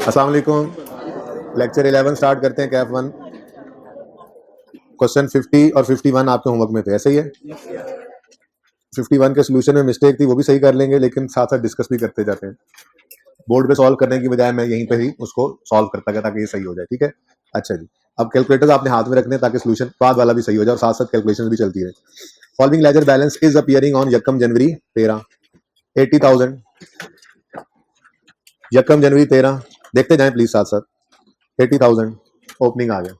अस्सलाम वालेकुम। Lecture 11 start करते हैं। कैफ 1 क्वेश्चन 50 और 51 आपके होमवर्क में थे, ऐसे ही है। 51 के सोल्यूशन में मिस्टेक थी, वो भी सही कर लेंगे, लेकिन साथ साथ डिस्कस भी करते जाते हैं। बोर्ड पे सॉल्व करने की बजाय मैं यहीं पे ही उसको सॉल्व करता गया ताकि ये सही हो जाए। ठीक है, अच्छा जी। अब कैलकुलेटर आपने हाथ में रखने हैं ताकि सोल्यूशन बाद वाला भी सही हो जाए और साथ साथ कैलकुलेशन भी चलती रहे। Following ledger balance is appearing on यकम जनवरी 13 80,000। यकम जनवरी 13 देखते जाएं प्लीज साथ साथ। 80,000 ओपनिंग आ गया,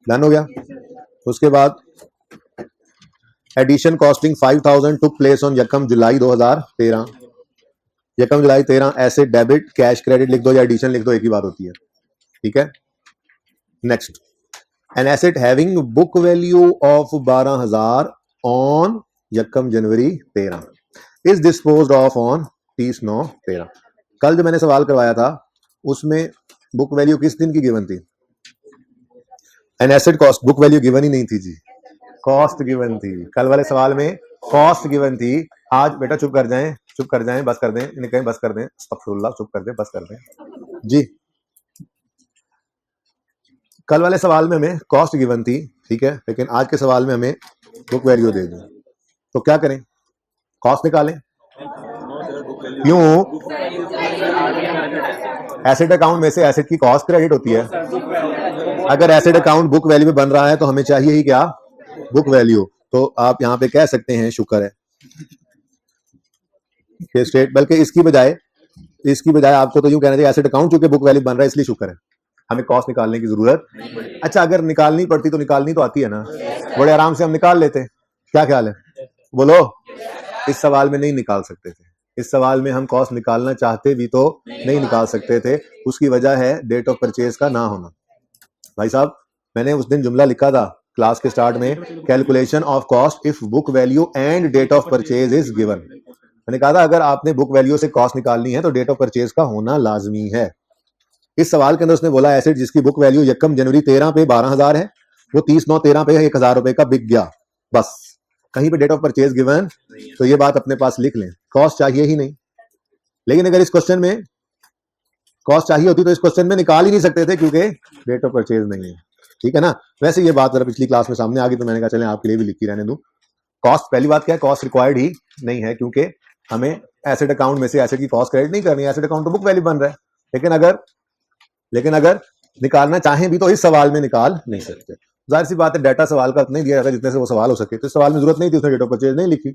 डन हो गया। उसके बाद addition costing 5,000 took place on यकम जुलाई 2013। यकम जुलाई 13 ऐसे डेबिट कैश क्रेडिट लिख दो या एडिशन लिख दो, एक ही बात होती है। ठीक है, next. N asset having book value of 12,000 on यकम जनवरी 13 इज डिस्पोज्ड ऑफ ऑन 30/9/13। कल जो मैंने सवाल करवाया था उसमें बुक वैल्यू किस दिन की गिवन थी? An asset cost, book value given ही नहीं थी जी, कॉस्ट गिवन थी। कल वाले सवाल में कॉस्ट गिवन थी। आज बेटा चुप कर जाएं, चुप कर जाएं, बस कर दें, इन्हें कहें बस कर दें, अस्तगफुरुल्लाह, चुप कर दें, बस कर दें जी। कल वाले सवाल में हमें कॉस्ट गिवन थी, ठीक है, लेकिन आज के सवाल में हमें बुक वैल्यू दे दी, तो क्या करें? कॉस्ट निकालें। क्यों? एसेट अकाउंट में से एसेट की कॉस्ट क्रेडिट होती है। अगर एसेट अकाउंट बुक वैल्यू में बन रहा है तो हमें चाहिए ही क्या? Book value. तो आप यहां पे कह सकते हैं शुक्र है कि स्टेट, बल्कि इसकी बजाय आपको तो यूं कहना चाहिए एसेट अकाउंट चूंकि बुक वैल्यू बन रहा है इसलिए शुक्र है, हमें कॉस्ट निकालने की जरूरत। अच्छा, अगर निकालनी पड़ती तो निकालनी तो आती है ना, बड़े आराम से हम निकाल लेते। क्या ख्याल है? बोलो। इस सवाल में नहीं निकाल सकते थे। इस सवाल में हम कॉस्ट निकालना चाहते भी तो नहीं निकाल सकते थे। उसकी वजह है डेट ऑफ परचेज का ना होना। भाई साहब, मैंने उस दिन जुमला लिखा था क्लास के स्टार्ट में, calculation of cost if book value and date of purchase is given. मैंने कहा था अगर आपने बुक वैल्यू से कॉस्ट निकालनी है तो डेट ऑफ परचेज का होना लाजमी है। इस सवाल के अंदर उसने बोला एसेट जिसकी बुक वैल्यू यकम जनवरी 13 पे 12,000 है, वो 30/9/13 पे 1,000 रुपए का बिक गया, बस। कहीं पे डेट ऑफ परचेज गिवन, तो ये बात अपने पास लिख लें, कॉस्ट चाहिए ही नहीं। लेकिन अगर इस क्वेश्चन में कॉस्ट चाहिए होती तो इस क्वेश्चन में निकाल ही नहीं सकते थे क्योंकि डेट ऑफ परचेज नहीं है। ठीक है ना? वैसे ये बात जरा पिछली क्लास में सामने आ गई तो मैंने कहा चलें आपके लिए भी लिखी रहने दूं। कॉस्ट, पहली बात क्या है, कॉस्ट रिक्वायर्ड ही नहीं है क्योंकि हमें एसेट अकाउंट में से एसेट की कॉस्ट क्रेडिट नहीं करनी है। एसेट अकाउंट तो बुक वैल्यू बन रहा है, लेकिन अगर निकालना चाहें भी तो इस सवाल में निकाल नहीं सकते। जाहिर सी बात है, डाटा सवाल का नहीं दिया जाता जितने से वो सवाल हो सके, तो इस सवाल में जरूरत नहीं थी, उसने डेट ऑफ परचेज नहीं लिखी।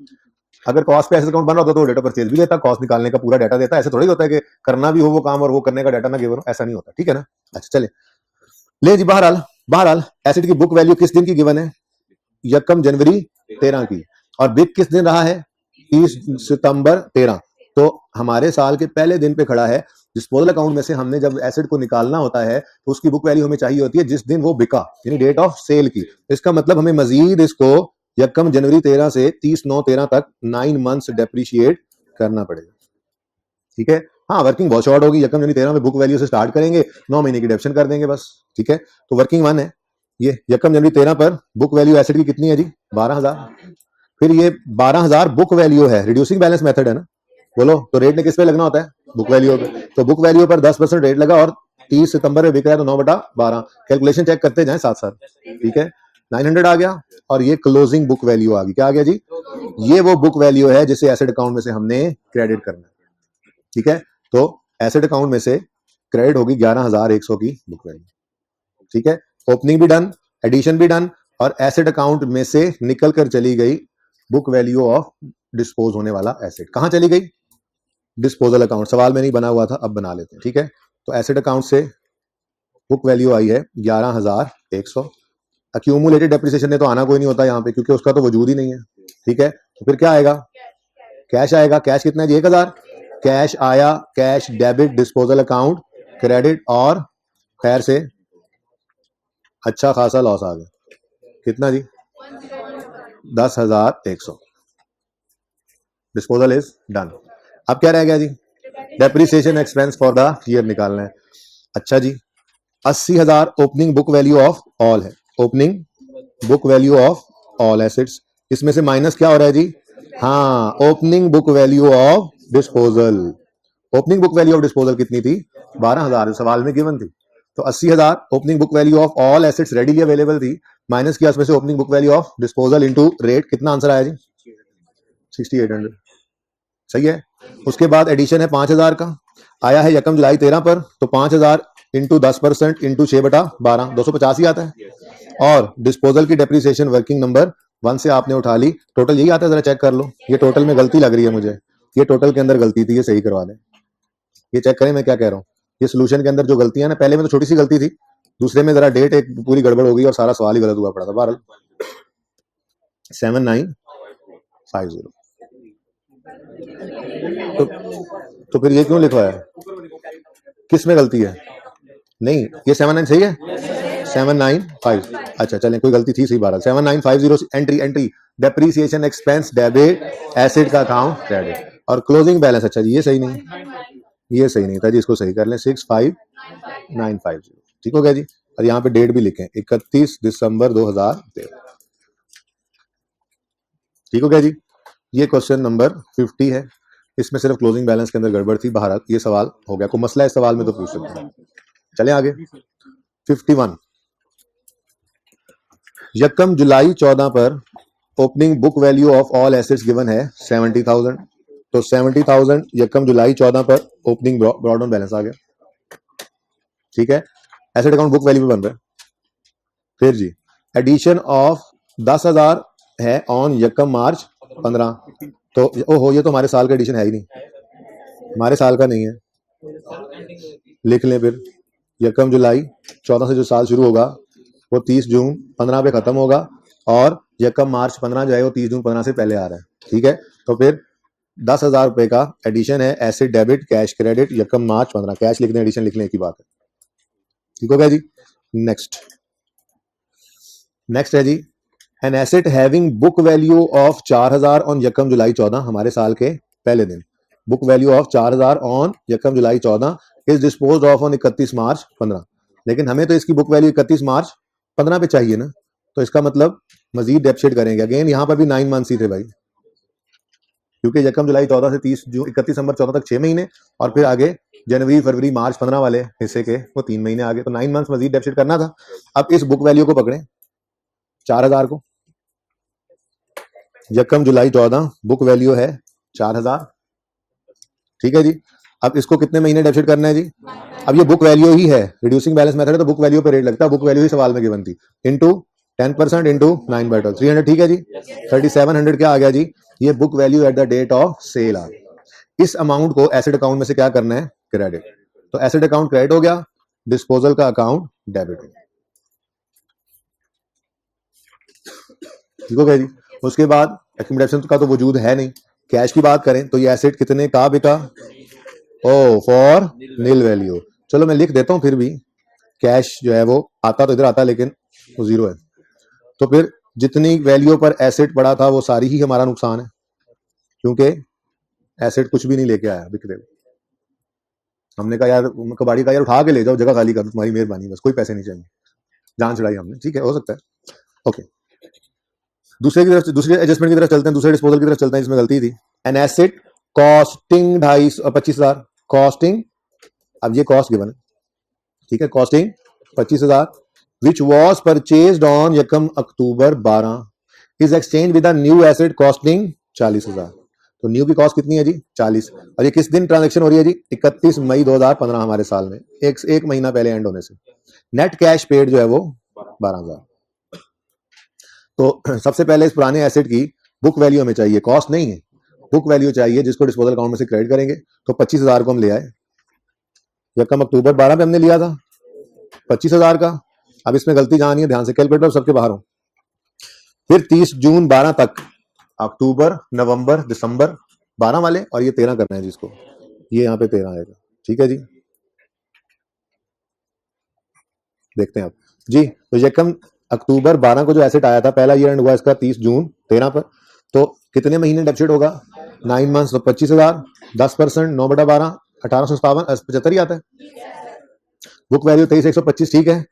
अगर कॉस्ट पे एसेट अकाउंट बन रहा होता तो डेट ऑफ परचेज भी देता, कॉस्ट निकालने का पूरा डाटा देता। ऐसे थोड़ी होता है कि करना भी हो वो काम और वो करने का डाटा ना गिवन हो, ऐसा नहीं होता। ठीक है ना? अच्छा चले ले जी। बहरहाल एसेट की बुक वैल्यू किस दिन की गिवन है? यकम जनवरी 13 की। और बिक किस दिन रहा है? 30 सितंबर 13। तो हमारे साल के पहले दिन पे खड़ा है। डिस्पोजल अकाउंट में से हमने जब एसेट को निकालना होता है तो उसकी बुक वैल्यू हमें चाहिए होती है जिस दिन वो बिका, यानी डेट ऑफ सेल की। इसका मतलब हमें मजीद इसको यकम जनवरी 13 से 30/9/13 तक 9 मंथ्स डेप्रिशिएट करना पड़ेगा। ठीक है? हाँ, वर्किंग बहुत शॉर्ट होगी। यकम जनवरी 13 में बुक वैल्यू से स्टार्ट करेंगे, 9 महीने की डेप्शन कर देंगे बस। ठीक है, तो वर्किंग 1 है ये। यकम जनवरी 13 पर बुक वैल्यू एसेट की कितनी है जी? 12,000। फिर ये 12,000 बुक वैल्यू है, रिड्यूसिंग बैलेंस मेथड है ना, बोलो। तो रेट ने किस पे लगना होता है? बुक वैल्यू पे। तो बुक वैल्यू पर 10% रेट लगा और 30 सितंबर में बिक रहा है तो 9/12। कैलकुलेशन चेक करते जाएं साथ साथ। ठीक है, 900 आ गया और ये क्लोजिंग बुक वैल्यू आ गई। क्या आ गया जी? ये वो बुक वैल्यू है जिसे एसेट अकाउंट में से हमने क्रेडिट करना है। ठीक है, तो एसेट अकाउंट में से क्रेडिट होगी 11,100 की बुक वैल्यू। ठीक है, ओपनिंग भी डन, एडिशन भी डन, और एसेट अकाउंट में से निकल कर चली गई बुक वैल्यू ऑफ डिस्पोज होने वाला एसेट। कहां चली गई? Disposal account. सवाल में नहीं बना हुआ था, अब बना लेते हैं। ठीक है, तो एसेट अकाउंट से बुक वैल्यू आई है 11,100। अक्यूमुलेटेड डेप्रिसिएशन ने तो आना कोई नहीं होता यहाँ पे क्योंकि उसका तो वजूद ही नहीं है। ठीक है, तो फिर क्या आएगा? कैश आएगा। कैश कितना है जी? 1,000 कैश आया। Cash debit disposal account credit, और खैर से अच्छा खासा लॉस आ गया। कितना जी? 10,100। Disposal is done. अब क्या रह गया जी? Depreciation expense for the year निकालना है। अच्छा जी, 80,000 opening book value of all है। Opening book value of all assets. इसमें से माइनस क्या हो रहा है जी? हाँ, opening book value of disposal. Opening book value of disposal कितनी थी? 12,000 सवाल में गिवन थी। तो 80,000 opening book value of all assets readily available थी, माइनस किया उसमें से opening book value of disposal into rate, कितना आंसर आया जी? 6800। सही है। उसके बाद एडिशन है 5,000 का, आया है यकम जुलाई 13 पर, तो 5,000 इंटू 10% इंटू 6/12 250 ही आता है। और डिस्पोजल की डेप्रिसिएशन वर्किंग नंबर 1 से आपने उठा ली, टोटल यही आता है, जरा चेक कर लो। ये टोटल में गलती लग रही है मुझे, ये टोटल के अंदर गलती थी, ये सही करवा दें। ये चेक करें मैं क्या कह रहा हूँ। ये सोल्यूशन के अंदर जो गलतियां ना, पहले में तो छोटी सी गलती थी, दूसरे में जरा डेट एक पूरी गड़बड़ हो गई और सारा सवाल ही गलत हुआ पड़ा था। बहरहाल 7950। तो फिर ये क्यों लिखवाया है? किस में गलती है? नहीं, ये 79 सही है, 795। अच्छा चलें, कोई गलती थी सही। 7950 entry depreciation expense debit, acid का अकाउंट क्रेडिट, और क्लोजिंग बैलेंस। अच्छा जी, ये सही नहीं, ये सही नहीं था जी, इसको सही कर लें। 65950, ठीक हो गया जी। और यहाँ पे डेट भी लिखें 31 दिसंबर 2013, ठीक हो गया जी। ये क्वेश्चन नंबर 50 है, इसमें सिर्फ क्लोजिंग बैलेंस के अंदर गड़बड़ थी। बहरहाल ये सवाल हो गया, कोई मसला है इस सवाल में तो पूछ सकते हैं। चलें आगे। 51, यकम जुलाई 14 पर opening book value of all assets given है 70,000। तो 70,000 यकम जुलाई 14 पर ओपनिंग ब्रॉड डाउन बैलेंस आ गया, ठीक है। एसेट अकाउंट बुक वैल्यू पे बन रहा है। फिर जी एडिशन ऑफ 10,000 है ऑन यकम मार्च 15। तो ओहो, ये तो हमारे साल का एडिशन है ही नहीं, हमारे साल का नहीं है। लिख लें फिर, यकम जुलाई 14 से जो साल शुरू होगा वो 30 जून 15 पे खत्म होगा, और यकम मार्च 15 जो है वो 30 जून 15 से पहले आ रहा है, ठीक है। तो फिर 10,000 रुपए का एडिशन है, एसिड डेबिट कैश क्रेडिट यकम मार्च 15। कैश लिख दें, एडिशन लिख लें, एक ही बात है, ठीक हो गया जी। नेक्स्ट है जी, an asset having book value of 4,000 on यकम जुलाई 14, हमारे साल के पहले दिन। बुक वैल्यू ऑफ 4,000 ऑन यकम जुलाई 14 इज डिस्पोज्ड ऑफ ऑन 31 मार्च 15। लेकिन हमें तो इसकी बुक वैल्यू 31 मार्च 15 पे चाहिए ना, तो इसका मतलब मजीद डेप्सिट करेंगे। अगेन यहाँ पर भी 9 मंथ्स ही थे भाई, क्योंकि यकम जुलाई 14 से 30 जून 31 दिसंबर 14 तक 6 महीने, और फिर आगे जनवरी फरवरी मार्च 15 वाले हिस्से के वो 3 महीने आगे, तो 9 मंथ्स मजीद डेप्सिट करना था। अब इस बुक वैल्यू को पकड़ें, 4,000 को, यकम जुलाई 14 बुक वैल्यू है 4,000, ठीक है जी। अब इसको कितने महीने डेबिट करना है जी? अब ये बुक वैल्यू ही है, रिड्यूसिंग बैलेंस मेथड है तो बुक वैल्यू पे रेट लगता है, बुक वैल्यू ही सवाल में गिवन थी, इनटू 10% इंटू 9/12 300, ठीक है जी। 3700 क्या आ गया जी? ये book value at the date of sale आ गया। इस अमाउंट को एसेट अकाउंट में से क्या करना है? क्रेडिट। तो एसेट अकाउंट क्रेडिट हो गया, डिस्पोजल का अकाउंट डेबिट हो गया, ठीक हो गया जी। उसके बाद एक्यूमुलेशन का तो वजूद है नहीं। कैश की बात करें तो ये एसेट कितने का बिका? O for nil value. चलो मैं लिख देता हूं, फिर भी कैश जो है वो आता तो इधर आता, लेकिन वो जीरो है। तो फिर जितनी वैल्यू पर एसेट पड़ा था वो सारी ही हमारा नुकसान है, क्योंकि एसेट कुछ भी नहीं लेके आया बिक्रे को। हमने कहा यार कबाड़ी का यार उठा के ले जाओ, जगह खाली कर, तुम्हारी मेहरबानी, बस कोई पैसे नहीं चाहिए, जान चढ़ाई हमने, ठीक है, हो सकता है। ओके, दूसरे की तरफ, दूसरे एडजस्टमेंट की तरफ चलते हैं, दूसरे डिस्पोजल की तरफ चलते हैं, इसमें गलती थी। एन एसेट कॉस्टिंग 25,000 कॉस्टिंग, अब ये कॉस्ट गिवन है, ठीक है, costing 25,000 which was purchased on यकम अक्टूबर 12 is exchange with a new asset costing 40,000। तो न्यू की कॉस्ट कितनी है जी? 40। और ये किस दिन ट्रांजेक्शन हो रही है जी? 31 मई 2015 हमारे साल में, एक महीना पहले एंड होने से। नेट कैश पेड जो है वो 12,000। तो सबसे पहले इस पुराने एसेट की बुक वैल्यू हमें चाहिए, कॉस्ट नहीं है, बुक वैल्यू चाहिए, जिसको डिस्पोजल अकाउंट में से क्रेडिट करेंगे। तो 25,000 को हम ले आए, यकम अक्टूबर 12 पे हमने लिया था 25,000 का। अब इसमें गलती जहां नहीं है, ध्यान से कैलकुलेटर सबके बाहर हो। फिर 30 जून 12 तक, अक्टूबर नवंबर दिसंबर 12 वाले, और ये 13 करना है जिसको, ये यहाँ पे 13 आएगा, ठीक है जी। देखते हैं आप जी। तो यकम अक्टूबर 12 को जो एसेट आया था, पहला ईयर एंड हुआ इसका 30 जून 13 पर, तो कितने महीने डेबिट होगा? 9 मंथ्स। तो 25,000 10%, 9/12 1857 75 ही आता है। बुक वैल्यू 23,125, ठीक है।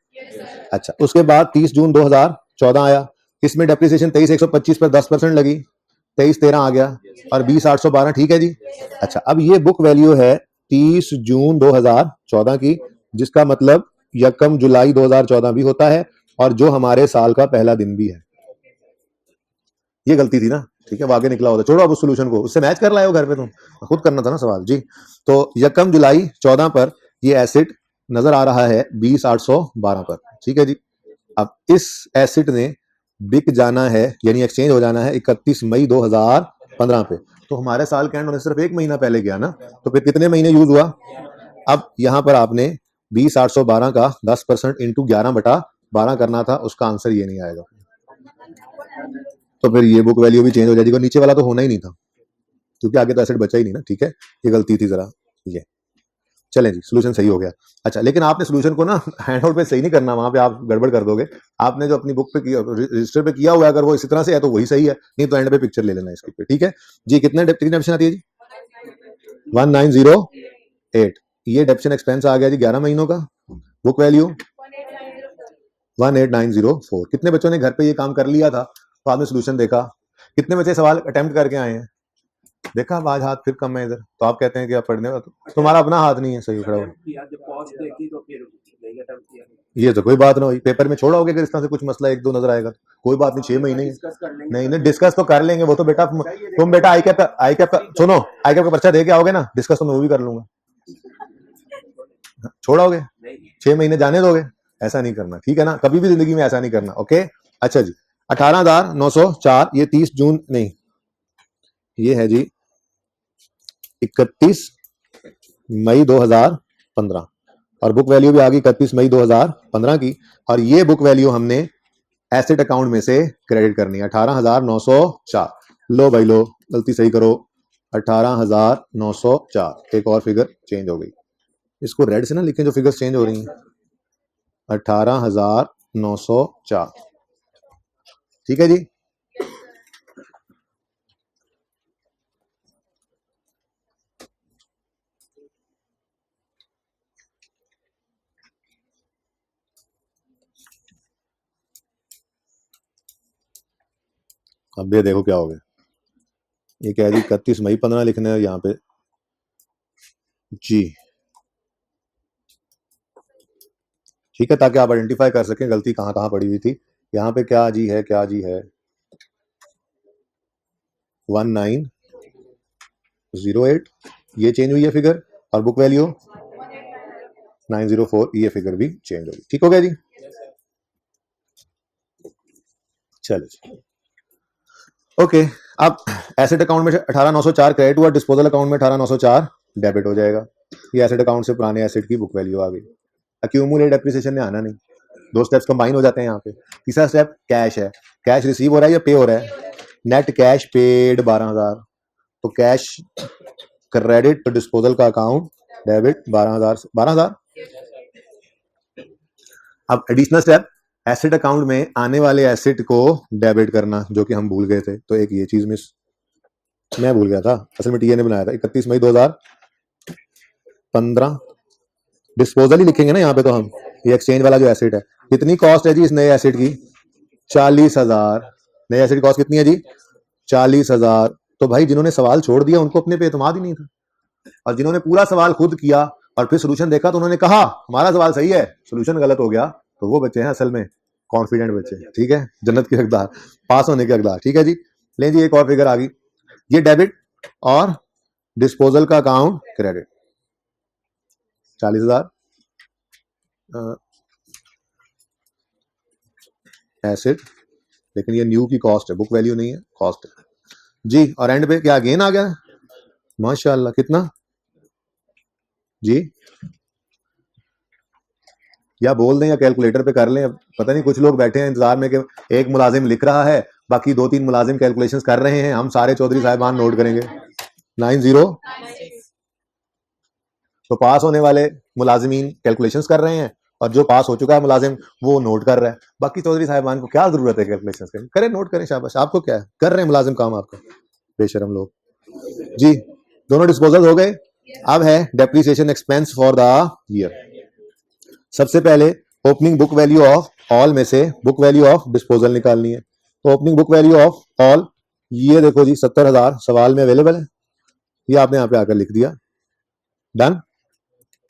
अच्छा, उसके बाद 30 जून 2014 आया, इसमें डेप्रिसिएशन 23,125 पर 10% लगी, 23,13 आ गया, और 20,812, ठीक है जी। अच्छा, अब ये बुक वैल्यू है 30 जून 2014 की, जिसका मतलब यकम जुलाई 2014 भी होता है और जो हमारे साल का पहला दिन भी है। ये गलती थी ना, ठीक है, वो आगे निकला होता। छोड़ो अब उस सोल्यूशन को, उससे मैच कर लाए हो घर पे तुम, खुद करना था ना सवाल जी। तो यकम जुलाई 14 पर ये एसिड नजर आ रहा है 20,812 पर, ठीक है जी। अब इस एसिड ने बिक जाना है, यानी एक्सचेंज हो जाना है 31 मई 2015 पे। तो हमारे साल के एंड होने सिर्फ एक महीना पहले गया ना, तो फिर कितने महीने यूज हुआ। अब यहां पर आपने 20,812 का 10% इंटू 11/12 करना था, उसका आंसर ये नहीं आएगा। तो फिर ये बुक वैल्यू भी चेंज हो जाएगी, और नीचे वाला तो होना ही नहीं था क्योंकि आगे तो एसिड बचा ही नहीं ना, ठीक है, ये गलती थी जरा ये। चलें जी, सोल्यूशन सही हो गया। अच्छा, लेकिन आपने सोल्यूशन को ना हैंड आउट पे सही नहीं करना, वहां पे आप गड़बड़ कर दोगे। आपने जो अपनी बुक पे किया, रजिस्टर पे किया हुआ है, अगर वो इसी तरह से है तो वही सही है, नहीं तो एंड पे पिक्चर ले लेना इसकी पे, ठीक है जी। कितनी डेप्शन आती है जी? 1908। ये डेप्शन एक्सपेंस आ गया जी 11 महीनों का। Book value 18904। कितने बच्चों ने घर पे ये काम कर लिया था, तो आपने सोल्यूशन देखा। कितने बच्चे सवाल अटेम्प्ट करके आए हैं? देखा आज हाथ फिर कम है इधर, तो आप कहते हैं कि आप पढ़ने, तुम्हारा अपना हाथ नहीं है सही खड़ा हुआ। ये तो कोई बात ना हुई, पेपर में छोड़ा होगा, अगर इस तरह से कुछ मसला एक दो नजर आएगा तो कोई बात नहीं, 6 महीने नहीं नहीं डिस्कस तो कर लेंगे वो तो। बेटा तुम बेटा आई कैप का सुनो, आई कैप का पर्चा दे के आओगे ना, डिस्कस तो मैं वो भी कर लूंगा। छोड़ोगे 6 महीने जाने दोगे? ऐसा नहीं करना, ठीक है ना, कभी भी जिंदगी में ऐसा नहीं करना, ओके। अच्छा जी, 18,904, ये 30 जून नहीं, ये है जी 31 मई 2015, और बुक वैल्यू भी आ गई 31 मई 2015 की। और ये बुक वैल्यू हमने एसेट अकाउंट में से क्रेडिट करनी है, 18,904। लो भाई लो, गलती सही करो, 18,904। एक और फिगर चेंज हो गई, इसको रेड से ना लिखें जो फिगर्स चेंज हो रही हैं। 18,904, ठीक है जी। अब ये देखो क्या हो गया, ये क्या है जी, 31 मई 15 लिखना है यहाँ पे जी, ठीक है, ताकि आप आइडेंटिफाई कर सकें गलती कहाँ कहाँ पड़ी हुई थी। यहाँ पे क्या जी है, क्या जी है, 1908 ये चेंज हुई है फिगर, और बुक वैल्यू 904 ये फिगर भी चेंज होगी, ठीक हो गया जी। चलो जी, ओके। अब एसेट अकाउंट में 18,904 क्रेडिट हुआ, डिस्पोजल अकाउंट में 18,904 डेबिट हो जाएगा। ये एसेट अकाउंट से पुराने एसेट की बुक वैल्यू आ गई। अक्यूमुलेट डेप्रिसिएशन ने आना नहीं, दो स्टेप्स कंबाइन हो जाते हैं यहाँ पे। तीसरा स्टेप कैश है, कैश रिसीव हो रहा है या पे हो रहा है? नेट कैश पेड 12,000, तो कैश क्रेडिट तो डिस्पोजल का अकाउंट डेबिट 12,000। अब एडिशनल स्टेप, एसेट अकाउंट में आने वाले एसेट को डेबिट करना, जो कि हम भूल गए थे, तो एक ये चीज मिस, मैं भूल गया था, असल में टीए ने बनाया था। 31 मई 2015 डिस्पोजल ही लिखेंगे ना यहाँ पे, तो हम ये एक्सचेंज वाला जो एसेट है, कितनी कॉस्ट है जी इस नए एसेट की? 40,000। नए एसेट की कॉस्ट कितनी है जी? 40,000। तो भाई जिन्होंने सवाल छोड़ दिया उनको अपने पे एतमाद ही नहीं था, और जिन्होंने पूरा सवाल खुद किया और फिर सोल्यूशन देखा तो उन्होंने कहा हमारा सवाल सही है, सोल्यूशन गलत हो गया, तो वो बच्चे हैं असल में कॉन्फिडेंट बच्चे, ठीक है, जन्नत के हकदार, पास होने के हकदार, ठीक है जी। ले जी, एक और फिगर आ गई, ये डेबिट और डिस्पोजल का अकाउंट क्रेडिट 40,000 एसेट, लेकिन ये न्यू की कॉस्ट है, बुक वैल्यू नहीं है, कॉस्ट है जी। और एंड पे क्या गेन आ गया? माशाल्लाह, कितना जी? या बोल दें या कैलकुलेटर पे कर लें, पता नहीं कुछ लोग बैठे हैं इंतजार में कि एक मुलाजिम लिख रहा है, बाकी 2-3 मुलाजिम कैलकुलेशंस कर रहे हैं, हम सारे चौधरी साहिबान नोट करेंगे। 90, तो पास होने वाले मुलाजिमीन कैलकुलेशंस कर रहे हैं, और जो पास हो चुका है मुलाजिम वो नोट कर रहा है। बाकी चौधरी साहिबान को क्या जरूरत है कैलकुलेशंस करने, करें, नोट करें, शाबाश, आपको क्या है, कर रहे हैं मुलाजिम काम आपका, बेशरम लोग जी। दोनों डिस्पोजल हो गए, अब है depreciation expense for the year. सबसे पहले opening book value of all में से बुक वैल्यू ऑफ डिस्पोजल निकालनी है, तो opening book value of all, ये देखो जी 70,000 सवाल में अवेलेबल है, ये आपने यहाँ पे आकर लिख दिया, डन।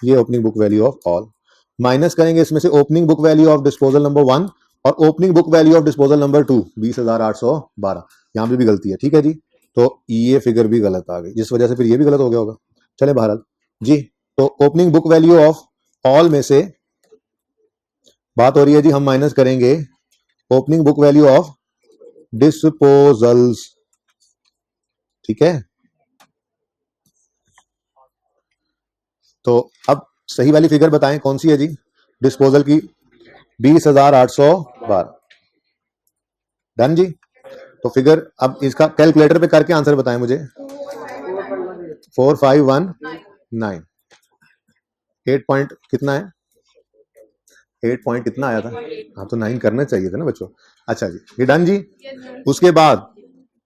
ये opening book value of all. Minus करेंगे इसमें से opening book value of disposal number 1 और opening book value of disposal number 2, 20,812। यहां पे भी गलती है, ठीक है जी। तो ये फिगर भी गलत आ गई, जिस वजह से फिर ये भी गलत हो गया होगा। चले बहरहाल जी। तो opening book value of all में से बात हो रही है जी, हम माइनस करेंगे opening book value of disposals, ठीक है। तो अब सही वाली फिगर बताएं कौन सी है जी डिस्पोजल की? 20,812। डन जी। तो फिगर अब इसका कैलकुलेटर पे करके आंसर बताएं मुझे। 4519। 8 पॉइंट कितना है? 8 पॉइंट कितना आया था? हाँ तो 9 करना चाहिए था ना बच्चों। अच्छा जी, ये डन जी। उसके बाद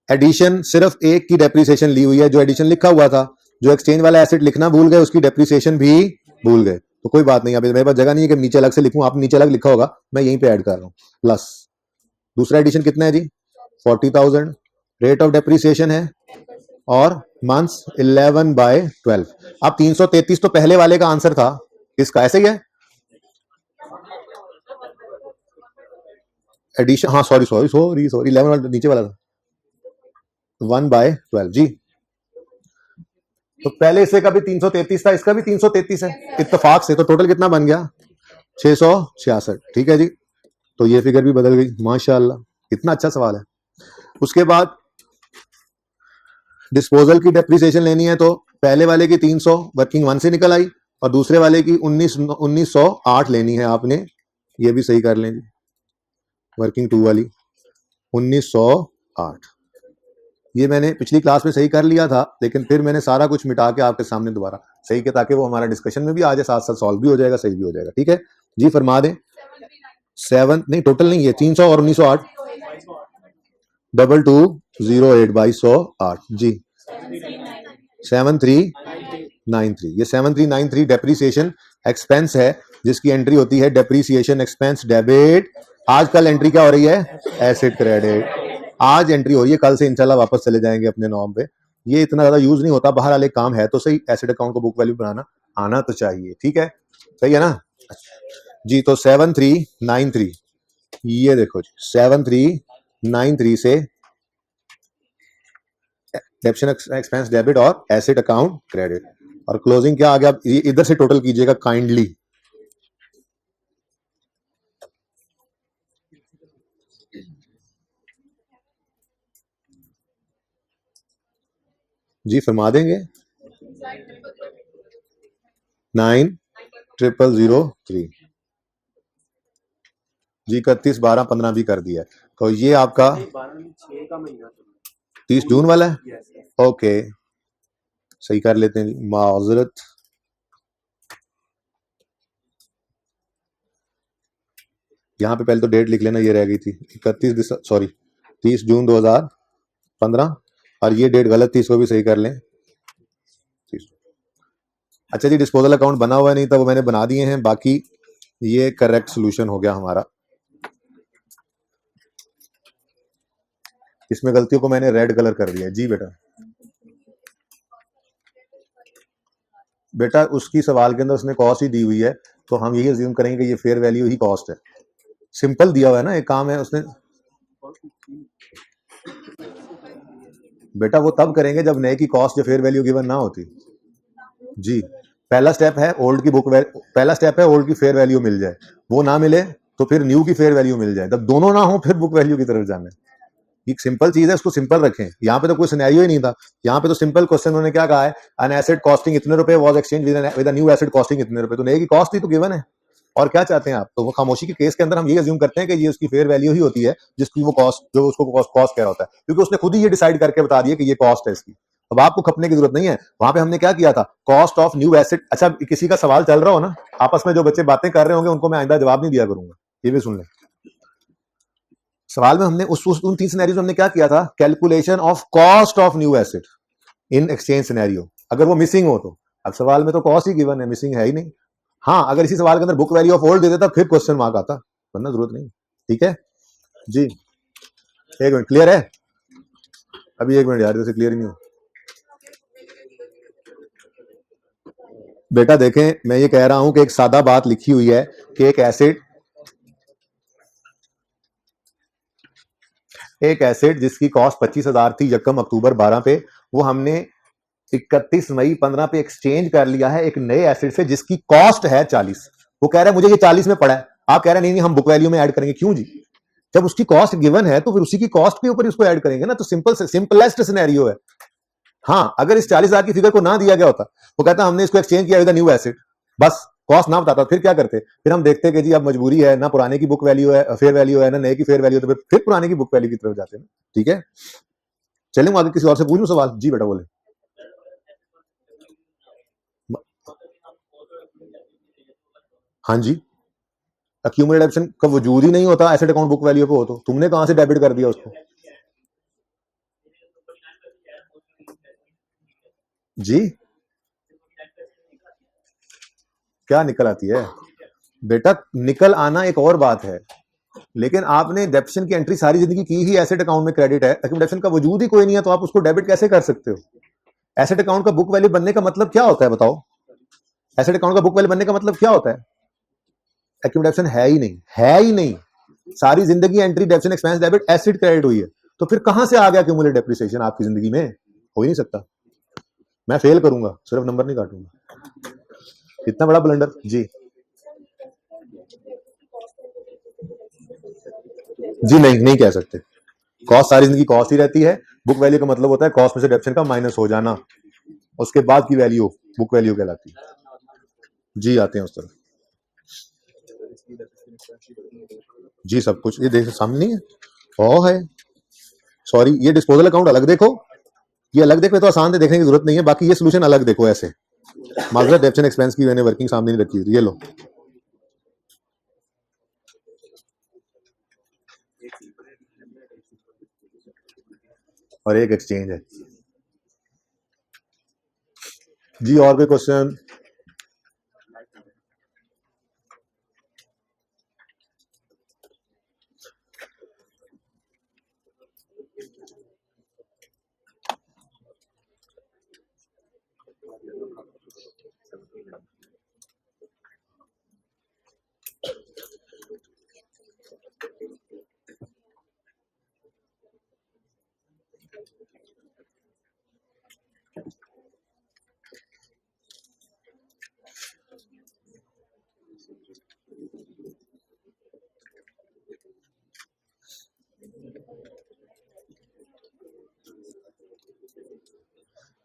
एडिशन, सिर्फ एक की डेप्रिसिएशन ली हुई है, जो एडिशन लिखा हुआ था, जो एक्सचेंज वाला एसेट लिखना भूल गए, उसकी डेप्रिसिएशन भी भूल गए। तो कोई बात नहीं, अभी मेरे पास जगह नहीं है कि नीचे अलग से लिखूं, आप नीचे अलग लिखा होगा, मैं यहीं पे ऐड कर रहा हूं प्लस। दूसरा एडिशन कितना है जी? 40,000। रेट ऑफ डेप्रिसिएशन है और मंथ्स 11/12। अब 333 तो पहले वाले का आंसर था, इसका ऐसे ही है एडिशन। हाँ सॉरी सॉरी सॉरी सॉरी 11 वाला नीचे वाला था, 1/12 जी। तो पहले इससे का भी 333 था, इसका भी 333 है इत्तेफाक से। तो टोटल कितना बन गया? 666, ठीक है जी। तो ये फिगर भी बदल गई, माशाल्लाह। कितना अच्छा सवाल है। उसके बाद डिस्पोजल की डेप्रिसिएशन लेनी है, तो पहले वाले की 300 वर्किंग 1 से निकल आई और दूसरे वाले की 1908 लेनी है आपने। ये भी सही कर लें जी, वर्किंग 2 वाली 1908। ये मैंने पिछली क्लास में सही कर लिया था, लेकिन फिर मैंने सारा कुछ मिटा के आपके सामने दोबारा सही किया, ताकि वो हमारा डिस्कशन में भी आ जाए, साथ साथ सॉल्व भी हो जाएगा, सही भी हो जाएगा, ठीक है जी। फरमा दें 7 नहीं, टोटल नहीं है 300 और 1908, 2208 2208 जी। 7393, ये 7393 डेप्रीसिएशन एक्सपेंस है, जिसकी एंट्री होती है डेप्रीसिएशन एक्सपेंस डेबिट। आज कल एंट्री क्या हो रही है? Asset credit. आज एंट्री हो रही है, कल से इंशाल्लाह वापस चले जाएंगे अपने नॉर्म पे। ये इतना ज्यादा यूज नहीं होता, बाहर वाले काम है तो सही, एसेट अकाउंट को बुक वैल्यू बनाना आना तो चाहिए, ठीक है, सही है ना जी। तो 7393, ये देखो जी 7393 से डेप्शन एक्सपेंस डेबिट और एसेट अकाउंट क्रेडिट, और क्लोजिंग क्या आ गया? ये इधर से टोटल कीजिएगा काइंडली। जी फरमा देंगे 9,003 जी, 31/12/15 भी कर दिया। तो ये आपका 30 जून वाला है, ओके सही कर लेते हैं, माजरत। यहाँ पे पहले तो डेट लिख लेना, ये रह गई थी 30 जून 2015, और ये डेट गलत थी, इसको भी सही कर लें। अच्छा जी, डिस्पोजल अकाउंट बना हुआ नहीं था, वो मैंने बना दिए हैं, बाकी ये करेक्ट सोल्यूशन हो गया हमारा। इसमें गलतियों को मैंने रेड कलर कर दिया जी। बेटा उसकी सवाल के अंदर उसने कॉस्ट ही दी हुई है, तो हम यही अज्यूम करेंगे कि ये फेयर वैल्यू ही कॉस्ट है। सिंपल दिया हुआ है ना, एक काम है उसने। बेटा वो तब करेंगे जब नए की कॉस्ट या फेयर वैल्यू गिवन ना होती जी। पहला स्टेप है ओल्ड की पहला स्टेप है ओल्ड की फेयर वैल्यू मिल जाए, वो ना मिले तो फिर न्यू की फेयर वैल्यू मिल जाए, जब दोनों ना हो फिर बुक वैल्यू की तरफ जाना है। एक सिंपल चीज है, उसको सिंपल रखें। यहाँ पे तो कोई सिनेरियो ही नहीं था, यहाँ पे तो सिंपल क्वेश्चन उन्होंने क्या कहा है, एन एसेट कॉस्टिंग इतने रुपए was exchange with new asset costing इतने रुपए, तो नए की कॉस्ट ही तो गिवन है। और क्या चाहते हैं आप? तो वो खामोशी के केस के अंदर हम ये अज्यूम करते हैं कि ये उसकी फेयर वैल्यू ही होती है, जिसकी वो कॉस्ट, जो उसको कॉस्ट कह रहा होता है, क्योंकि उसने खुद ही ये डिसाइड करके बता दिया कि ये कॉस्ट है इसकी। अब आपको खपने की जरूरत नहीं है। वहां पे हमने क्या किया था, कॉस्ट ऑफ न्यू एसेट। अच्छा किसी का सवाल चल रहा हो ना आपस में, जो बच्चे बातें कर रहे होंगे उनको मैं आइंदा जवाब नहीं दिया करूंगा, ये भी सुन लें। सवाल में हमने उन 3 सिनेरियोज में हमने क्या किया था, calculation of cost of new asset in exchange scenario. अगर वो मिसिंग हो तो, अब सवाल में तो कॉस्ट ही गिवन है, मिसिंग है ही नहीं। हाँ अगर इसी सवाल के अंदर book value of old they देता फिर क्वेश्चन मार्क आता, वरना जरूरत नहीं, ठीक है जी। एक मिनट, क्लियर है? अभी एक मिनट यार, जैसे क्लियर नहीं हो। बेटा देखें, मैं ये कह रहा हूं कि एक सादा बात लिखी हुई है कि एक एसेट जिसकी कॉस्ट 25,000 थी यकम अक्टूबर 12 पे, वो हमने 31 मई 15 पे एक्सचेंज कर लिया है एक नए एसेट से जिसकी कॉस्ट है 40। वो कह रहा है मुझे ये 40 में पड़ा है, आप कह रहे हैं नहीं नहीं हम बुक वैल्यू में ऐड करेंगे। क्यों जी? जब उसकी कॉस्ट गिवन है तो फिर उसी की कॉस्ट के ऊपर उसको ऐड करेंगे ना। तो सिंपलेस्ट सिनेरियो है। हाँ, अगर इस 40,000 की फिगर को ना दिया गया होता, वो कहता हमने इसको एक्सचेंज किया विद न्यू एसेट, बस कॉस्ट ना बताता, फिर क्या करते? फिर हम देखते कि जी अब मजबूरी है ना, पुराने की बुक वैल्यू है, फेयर वैल्यू है ना, नए की फेयर वैल्यू है, तो फिर पुराने की बुक वैल्यू की तरफ जाते हैं। ठीक है, चलें आगे किसी और से पूछूं सवाल। जी बेटा बोले। हाँ जी, अक्यूमुलेटेड ऑप्शन का वजूद ही नहीं होता एसेट अकाउंट बुक वैल्यू पे हो तो तुमने कहां से डेबिट कर दिया उसको? जी क्या निकल आती है बेटा? निकल आना एक और बात है, लेकिन आपने डेप्शन की एंट्री सारी जिंदगी की ही एसेट अकाउंट में क्रेडिट है, अक्यूमुलेशन का वजूद ही कोई नहीं है, तो आप उसको डेबिट कैसे कर सकते हो? एसेट अकाउंट का बुक वैल्यू बनने का मतलब क्या होता है बताओ? एसेट अकाउंट का बुक वैल्यू बनने का मतलब क्या होता है? अक्यूमुलेशन है ही नहीं, है ही नहीं। सारी जिंदगी entry डेप्शन expense debit acid credit हुई है, तो फिर कहां से आ गया क्यूमुलेटिव डेप्रिसिएशन आपकी जिंदगी में? हो ही नहीं सकता। मैं फेल करूंगा, सिर्फ नंबर नहीं काटूंगा। इतना बड़ा ब्लंडर। जी जी नहीं, नहीं कह सकते। कॉस्ट सारी जिंदगी कॉस्ट ही रहती है। बुक वैल्यू का मतलब होता है कॉस्ट में से डेप्शन का माइनस हो जाना, उसके बाद की वैल्यू बुक वैल्यू कहलाती है। जी आते हैं उस तरफ। जी सब कुछ ये देख सामने नहीं है। ओ है सॉरी, ये डिस्पोजल अकाउंट अलग देखो, ये अलग देखो तो आसान है, देखने की जरूरत नहीं है। बाकी ये सोल्यूशन अलग देखो ऐसे। माजरत डेप्शन एक्सपेंस की मैंने वर्किंग सामने नहीं रखी हुई, ये लो। और एक एक्सचेंज है। जी और कोई क्वेश्चन?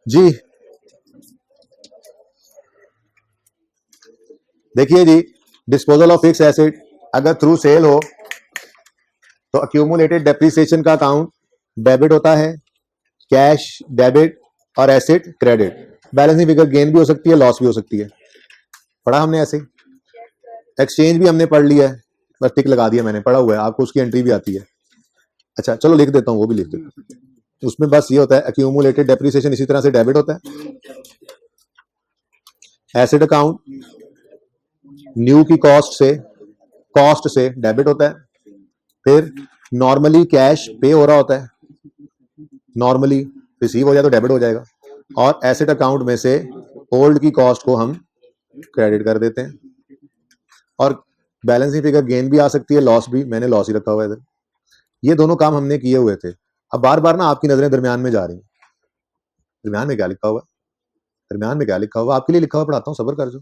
जी देखिए जी, डिस्पोजल ऑफ फिक्स एसेट अगर थ्रू सेल हो तो अक्यूमुलेटेड डेप्रिसिएशन का अकाउंट डेबिट होता है, कैश डेबिट और asset credit. Balancing figure gain भी हो सकती है, लॉस भी हो सकती है। पढ़ा हमने ऐसे। एक्सचेंज भी हमने पढ़ लिया है, बस टिक लगा दिया मैंने, पढ़ा हुआ है, आपको उसकी एंट्री भी आती है। अच्छा चलो लिख देता हूँ, वो भी लिख देता हूँ। उसमें बस ये होता है अक्यूमुलेटेड डेप्रिसिएशन इसी तरह से डेबिट होता है, एसेट अकाउंट न्यू की कॉस्ट से डेबिट होता है, फिर नॉर्मली कैश पे हो रहा होता है, नॉर्मली रिसीव हो जाए तो डेबिट हो जाएगा, और एसेट अकाउंट में से ओल्ड की कॉस्ट को हम क्रेडिट कर देते हैं, और बैलेंसिंग फिगर गेन भी आ सकती है, लॉस भी, मैंने लॉस ही रखा हुआ है इधर। ये दोनों काम हमने किए हुए थे। अब बार बार ना आपकी नजरें दरमियान में जा रही हैं। दरमियान में क्या लिखा हुआ है? दरमियान में क्या लिखा हुआ? आपके लिए लिखा हुआ पढ़ाता हूँ, सब्र कर जो।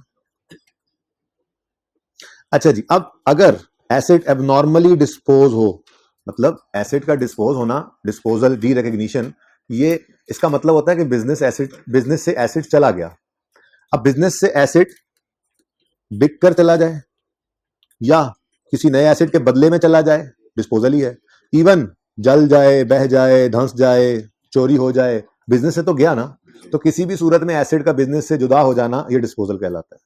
अच्छा जी, अब अगर एसेट एबनॉर्मली डिस्पोज हो, मतलब एसेट का डिस्पोज होना, डिस्पोजल डी रिकग्निशन, ये इसका मतलब होता है कि बिजनेस से एसेट चला गया। अब बिजनेस से एसेट बिक कर चला जाए या किसी नए एसेट के बदले में चला जाए, डिस्पोजल ही है। इवन जल जाए, बह जाए, धंस जाए, चोरी हो जाए, बिजनेस से तो गया ना। तो किसी भी सूरत में एसेट का बिजनेस से जुदा हो जाना ये डिस्पोजल कहलाता है।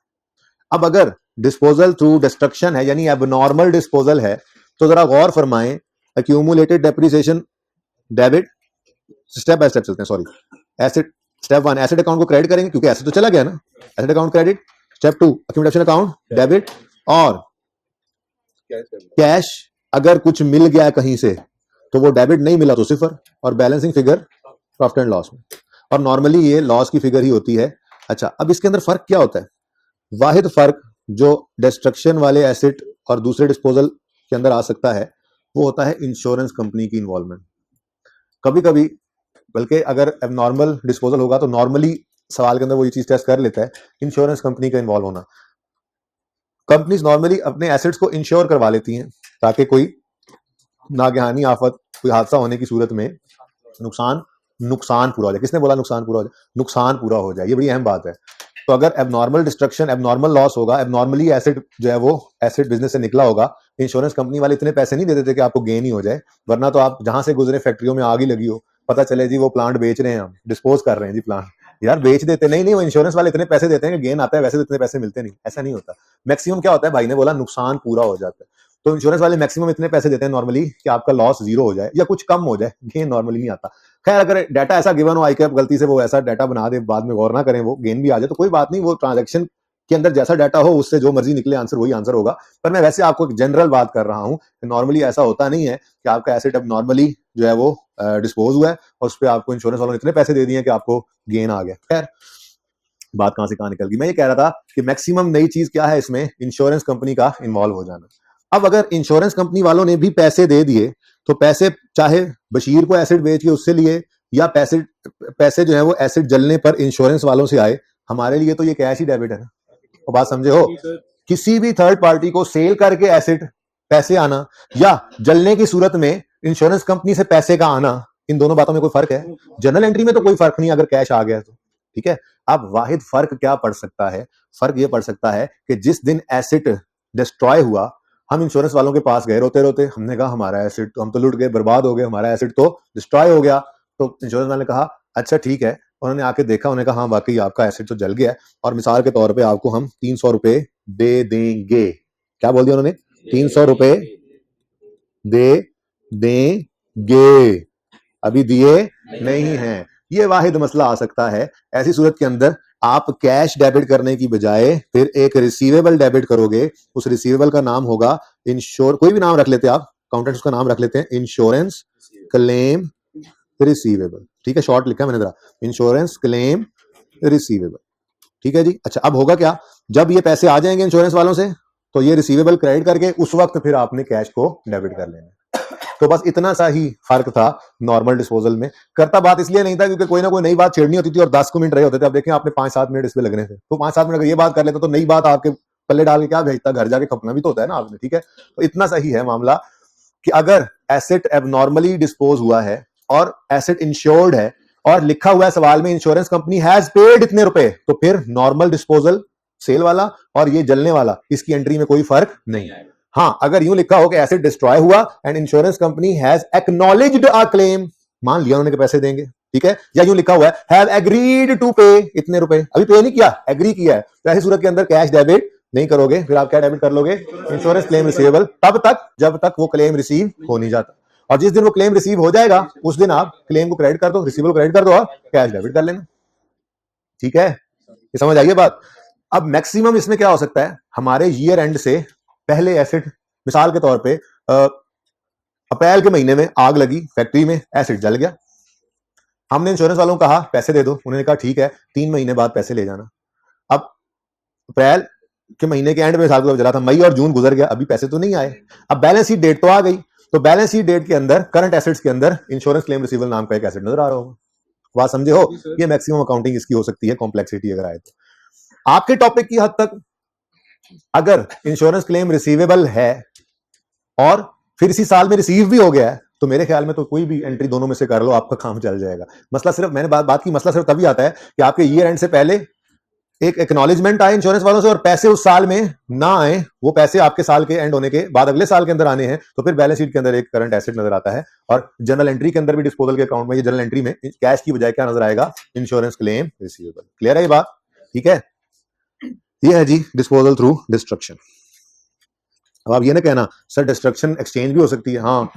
अब अगर डिस्पोजल थ्रू डिस्ट्रक्शन है यानी एबनॉर्मल डिस्पोजल है, तो जरा गौर फरमाएं, accumulated depreciation debit, step by step चलते हैं। Sorry, asset step 1 asset account को क्रेडिट करेंगे क्योंकि एसेट तो चला गया ना, asset account credit. Step 2 accumulation account debit, और कैश अगर कुछ मिल गया कहीं से तो वो डेबिट, नहीं मिला तो सिफर, और balancing figure profit and loss में, और नॉर्मली ये लॉस की फिगर ही होती है। अच्छा अब इसके अंदर फर्क क्या होता है? वाहिद फर्क जो डिस्ट्रक्शन वाले एसेट और दूसरे डिस्पोजल के अंदर आ सकता है वो होता है इंश्योरेंस कंपनी की इन्वॉल्वमेंट। कभी कभी, बल्कि अगर एबनॉर्मल डिस्पोजल होगा तो नॉर्मली सवाल के अंदर वो ये चीज टेस्ट कर लेता है, इंश्योरेंस कंपनी का इन्वॉल्व होना। कंपनीज नॉर्मली अपने एसेट्स को इंश्योर करवा लेती हैं ताकि कोई नागहानी आफत, कोई हादसा होने की सूरत में नुकसान पूरा हो जाए। किसने बोला नुकसान पूरा हो जाए? नुकसान पूरा हो जाए, ये बड़ी अहम बात है। तो अगर एबनॉर्मल डिस्ट्रक्शन, एबनॉर्मल लॉस होगा, एबनॉर्मली एसेट जो है वो एसेट बिजनेस से निकला होगा, इंश्योरेंस कंपनी वाले इतने पैसे नहीं देते थे कि आपको गेन ही हो जाए। वरना तो आप जहां से गुजरे फैक्ट्रियों में आग ही लगी हो, पता चले जी वो प्लांट बेच रहे हैं, हम डिस्पोज कर रहे हैं जी प्लांट, यार बेच देते नहीं, नहीं वो इंश्योरेंस वाले इतने पैसे देते हैं कि गेन आता है, वैसे तो इतने पैसे मिलते नहीं, ऐसा नहीं होता। मैक्सिमम क्या होता है, भाई ने बोला नुकसान पूरा हो जाता है। तो इंश्योरेंस वाले मैक्सिमम इतने पैसे देते हैं नॉर्मली कि आपका लॉस जीरो हो जाए या कुछ कम हो जाए, गेन नॉर्मली नहीं आता। खैर अगर डाटा ऐसा गिवन हो, आईकैप गलती से वो ऐसा डाटा बना दे, बाद में गौर ना करें, वो गेन भी आ जाए तो कोई बात नहीं, वो ट्रांजैक्शन के अंदर जैसा डाटा हो उससे जो मर्जी निकले आंसर वही आंसर होगा। पर मैं वैसे आपको एक जनरल बात कर रहा हूं कि नॉर्मली ऐसा होता नहीं है कि आपका एसेट अब नॉर्मली जो है वो डिस्पोज हुआ है और उस पर आपको इंश्योरेंस वालों ने इतने पैसे दे दिए कि आपको गेन आ गया। खैर बात कहां से कहां निकल गई। मैं ये कह रहा था कि मैक्सिमम नई चीज क्या है इसमें, इंश्योरेंस कंपनी का इन्वॉल्व हो जाना। अब अगर इंश्योरेंस कंपनी वालों ने भी पैसे दे दिए तो पैसे चाहे बशीर को एसिड बेच के उससे लिए या पैसे जो है वो एसिड जलने पर इंश्योरेंस वालों से आए, हमारे लिए तो ये कैश ही डेबिट है ना। तो बात समझे हो, किसी भी थर्ड पार्टी को सेल करके एसिड पैसे आना या जलने की सूरत में इंश्योरेंस कंपनी से पैसे का आना, इन दोनों बातों में कोई फर्क है? जनरल एंट्री में तो कोई फर्क नहीं अगर कैश आ गया तो, ठीक है। अब वाहिद फर्क क्या पड़ सकता है? फर्क ये पड़ सकता है कि जिस दिन एसिड डिस्ट्रॉय हुआ, हम इंश्योरेंस वालों के पास गए रोते रोते, हमने कहा हमारा एसिड तो, हम तो लुट गए, बर्बाद हो गए, हमारा एसिड तो डिस्ट्रॉय हो गया। तो इंश्योरेंस वाले ने कहा अच्छा ठीक है, उन्होंने आके देखा, उन्होंने कहा हाँ वाकई आपका एसिड तो जल गया और मिसाल के तौर पे आपको हम 300 रुपए दे देंगे। क्या बोल दिया उन्होंने? 300 रुपए दे देंगे, अभी दिए नहीं है। ये वाहिद मसला आ सकता है। ऐसी सूरत के अंदर आप कैश डेबिट करने की बजाय फिर एक रिसीवेबल डेबिट करोगे। उस रिसीवेबल का नाम होगा इंश्योर, कोई भी नाम रख लेते हैं आप, अकाउंटेंट्स का नाम रख लेते हैं, इंश्योरेंस क्लेम रिसीवेबल, ठीक है, शॉर्ट लिखा मैंने जरा, इंश्योरेंस क्लेम रिसीवेबल, ठीक है जी। अच्छा अब होगा क्या, जब ये पैसे आ जाएंगे इंश्योरेंस वालों से तो ये रिसीवेबल क्रेडिट करके उस वक्त फिर आपने कैश को डेबिट कर लेना। तो बस इतना सा ही फर्क था नॉर्मल डिस्पोजल में। करता बात इसलिए नहीं था क्योंकि कोई ना कोई नई बात छेड़नी होती थी और 10 मिनट रहे होते थे। अब देखें आपने 5-7 मिनट इस पे लगने थे, तो 5-7 मिनट अगर ये बात कर लेता तो नई बात आपके पल्ले डाल के क्या भेजता, घर जाके खपना भी तो होता है ना आपने, ठीक है। तो इतना सा ही है मामला कि अगर एसेट एबनॉर्मली डिस्पोज हुआ है और एसेट इंश्योर्ड है और लिखा हुआ है सवाल में इंश्योरेंस कंपनी हैज पेड इतने रुपए, तो फिर नॉर्मल डिस्पोजल सेल वाला और ये जलने वाला, इसकी एंट्री में कोई फर्क नहीं है। हाँ अगर यूं लिखा हो कि एसेट डिस्ट्रॉय हुआ and insurance company has acknowledged a claim, मान लिया उन्होंने कि पैसे देंगे, ठीक है, या यूं लिखा हुआ है हैव एग्रीड टू पे इतने रुपए, अभी पे नहीं किया, एग्री किया है, तो ऐसी सूरत के अंदर कैश डेबिट नहीं करोगे, फिर आप क्या डेबिट कर लोगे? इंश्योरेंस क्लेम रिसीवेबल, तब तक जब तक वो क्लेम रिसीव हो नहीं जाता। और जिस दिन वो क्लेम रिसीव हो जाएगा उस दिन आप क्लेम को क्रेडिट कर दो, रिसीवेबल क्रेडिट कर दो और कैश डेबिट कर लेना, ठीक है। ये समझ आइए बात। अब मैक्सिमम इसमें क्या हो सकता है, हमारे ईयर एंड से पहले एसिड, मिसाल के तौर पे अप्रैल के महीने में आग लगी फैक्ट्री में, एसिड जल गया, हमने इंश्योरेंस वालों को कहा पैसे दे दो, उन्होंने कहा ठीक है 3 महीने बाद पैसे ले जाना। अब अप्रैल के महीने के एंड में साल को जला था, मई और जून गुजर गया, अभी पैसे तो नहीं आए। अब बैलेंस शीट डेट तो आ गई, तो बैलेंस शीट डेट के अंदर करंट एसेट्स के अंदर इंश्योरेंस क्लेम रिसीवेबल नाम का एक एसेट नजर आ रहा होगा। बात समझे हो? ये मैक्सिमम अकाउंटिंग इसकी हो सकती है, कॉम्प्लेक्सिटी अगर आए तो। आपके टॉपिक की हद तक अगर इंश्योरेंस क्लेम रिसीवेबल है और फिर इसी साल में रिसीव भी हो गया है, तो मेरे ख्याल में तो कोई भी एंट्री दोनों में से कर लो, आपका काम चल जाएगा। मसला सिर्फ मैंने बात की, मसला सिर्फ तभी आता है कि आपके ईयर एंड से पहले एक एक्नॉलेजमेंट आए इंश्योरेंस वालों से और पैसे उस साल में ना आए, वो पैसे आपके साल के एंड होने के बाद अगले साल के अंदर आने हैं, तो फिर बैलेंस शीट के अंदर एक करंट एसेट नजर आता है और जनरल एंट्री के अंदर भी डिस्पोजल के अकाउंट में, ये जनरल एंट्री में कैश की बजाय क्या नजर आएगा? Insurance claim receivable. क्लियर है ये बात? ठीक है, ये है जी डिस्पोजल थ्रू डिस्ट्रक्शन। अब आप ये ना कहना सर डिस्ट्रक्शन एक्सचेंज भी हो सकती है। हाँ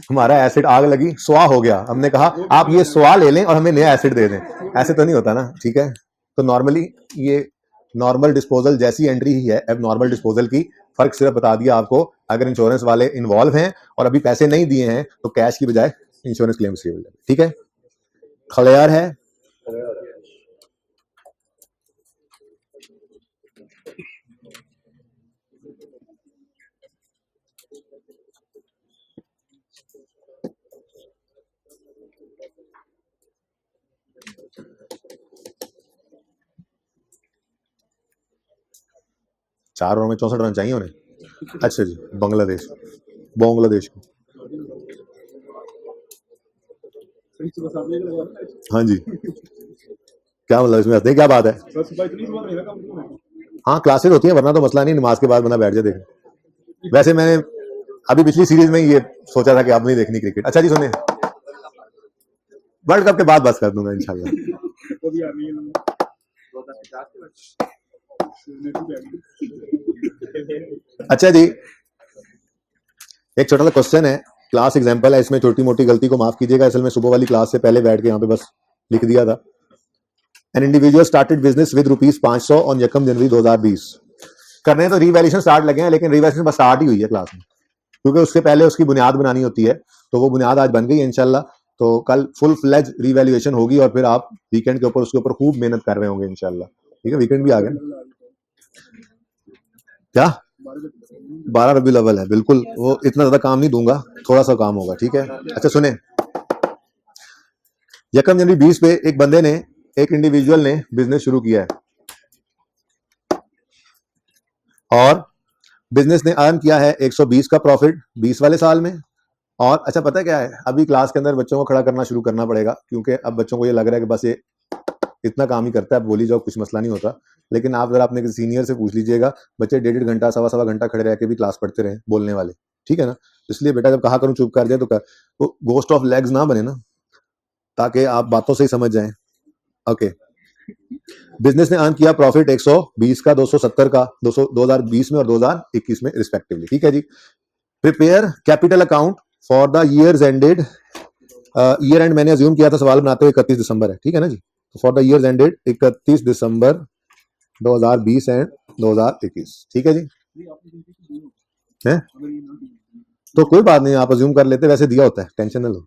हमारा एसिड आग लगी, स्वाह हो गया, हमने कहा आप ये स्वाह ले लें और हमें नया एसिड दे दें, ऐसे तो नहीं होता ना, ठीक है। तो नॉर्मली ये नॉर्मल डिस्पोजल जैसी एंट्री ही है अब नॉर्मल डिस्पोजल की। फर्क सिर्फ बता दिया आपको, अगर इंश्योरेंस वाले इन्वॉल्व हैं और अभी पैसे नहीं दिए हैं तो कैश की बजाय इंश्योरेंस क्लेम रिसीवेबल, ठीक है। क्लियर है? 4 ओवर में 64 रन चाहिए उन्हें। अच्छा जी, बांग्लादेश को। हाँ जी, क्या मतलब इसमें हंसने की क्या बात है? हाँ, क्लासेस होती है, वरना तो मसला नहीं, नमाज के बाद बंदा बैठ जाए देखे। वैसे मैंने अभी पिछली सीरीज में ये सोचा था कि अब नहीं देखनी क्रिकेट। अच्छा जी सुनिए, वर्ल्ड कप के बाद बस कर दूंगा इंशाल्लाह। अच्छा जी, एक छोटा सा क्वेश्चन है, क्लास एग्जाम्पल है, इसमें छोटी मोटी गलती को माफ कीजिएगा। असल में सुबह वाली क्लास से पहले बैठ के यहाँ पे बस लिख दिया था। An individual started business with ₹500 on यकम जनवरी 2020। करने तो रिवैल्यूएशन स्टार्ट लगे हैं, लेकिन रिवैल्यूएशन बस स्टार्ट ही हुई है क्लास में, क्योंकि उसके पहले उसकी बुनियाद बनानी होती है। तो वो बुनियाद आज बन गई है इंशाल्लाह। तो कल फुल फ्लेज रिवैल्यूएशन होगी और फिर आप वीकेंड के ऊपर उसके ऊपर खूब मेहनत कर रहे होंगे इंशाल्लाह। ठीक है, वीकेंड भी आ गया। क्या 12 रबी अव्वल है, बिल्कुल। वो इतना ज्यादा काम नहीं दूंगा, थोड़ा सा काम होगा, ठीक है। अच्छा सुने, यकम जनवरी 20 पे एक बंदे ने, एक इंडिविजुअल ने बिजनेस शुरू किया है और बिजनेस ने अर्न किया है 120 का प्रॉफिट 20 वाले साल में। और अच्छा पता है क्या है, अभी क्लास के अंदर बच्चों को खड़ा करना शुरू करना पड़ेगा, क्योंकि अब बच्चों को ये लग रहा है कि बस ये इतना काम ही करता है, अब बोली जाओ कुछ मसला नहीं होता। लेकिन आप जरा अपने किसी सीनियर से पूछ लीजिएगा, बच्चे 1.5 घंटा 1.25 घंटा खड़े रह के भी क्लास पढ़ते रहे, बोलने वाले, ठीक है ना। इसलिए बेटा जब कहा करूं चुप कर जाए तो कर, तो गोस्ट ऑफ लेग्स ना बने ना, ताकि आप बातों से ही समझ जाएं। ओके, बिजनेस ने अर्न किया प्रॉफिट 120 का, 270 का, 2020 में और 2021 में रिस्पेक्टिवली, ठीक है जी। Prepare capital account for the years ended, year end मैंने अज्यूम किया था सवाल बनाते हुए 31 दिसंबर है, ठीक है ना जी। तो for the years ended 31 December 2020 and 2021, ठीक है जी। है तो कोई बात नहीं, आप अज्यूम कर लेते, वैसे दिया होता है, टेंशन ना लो।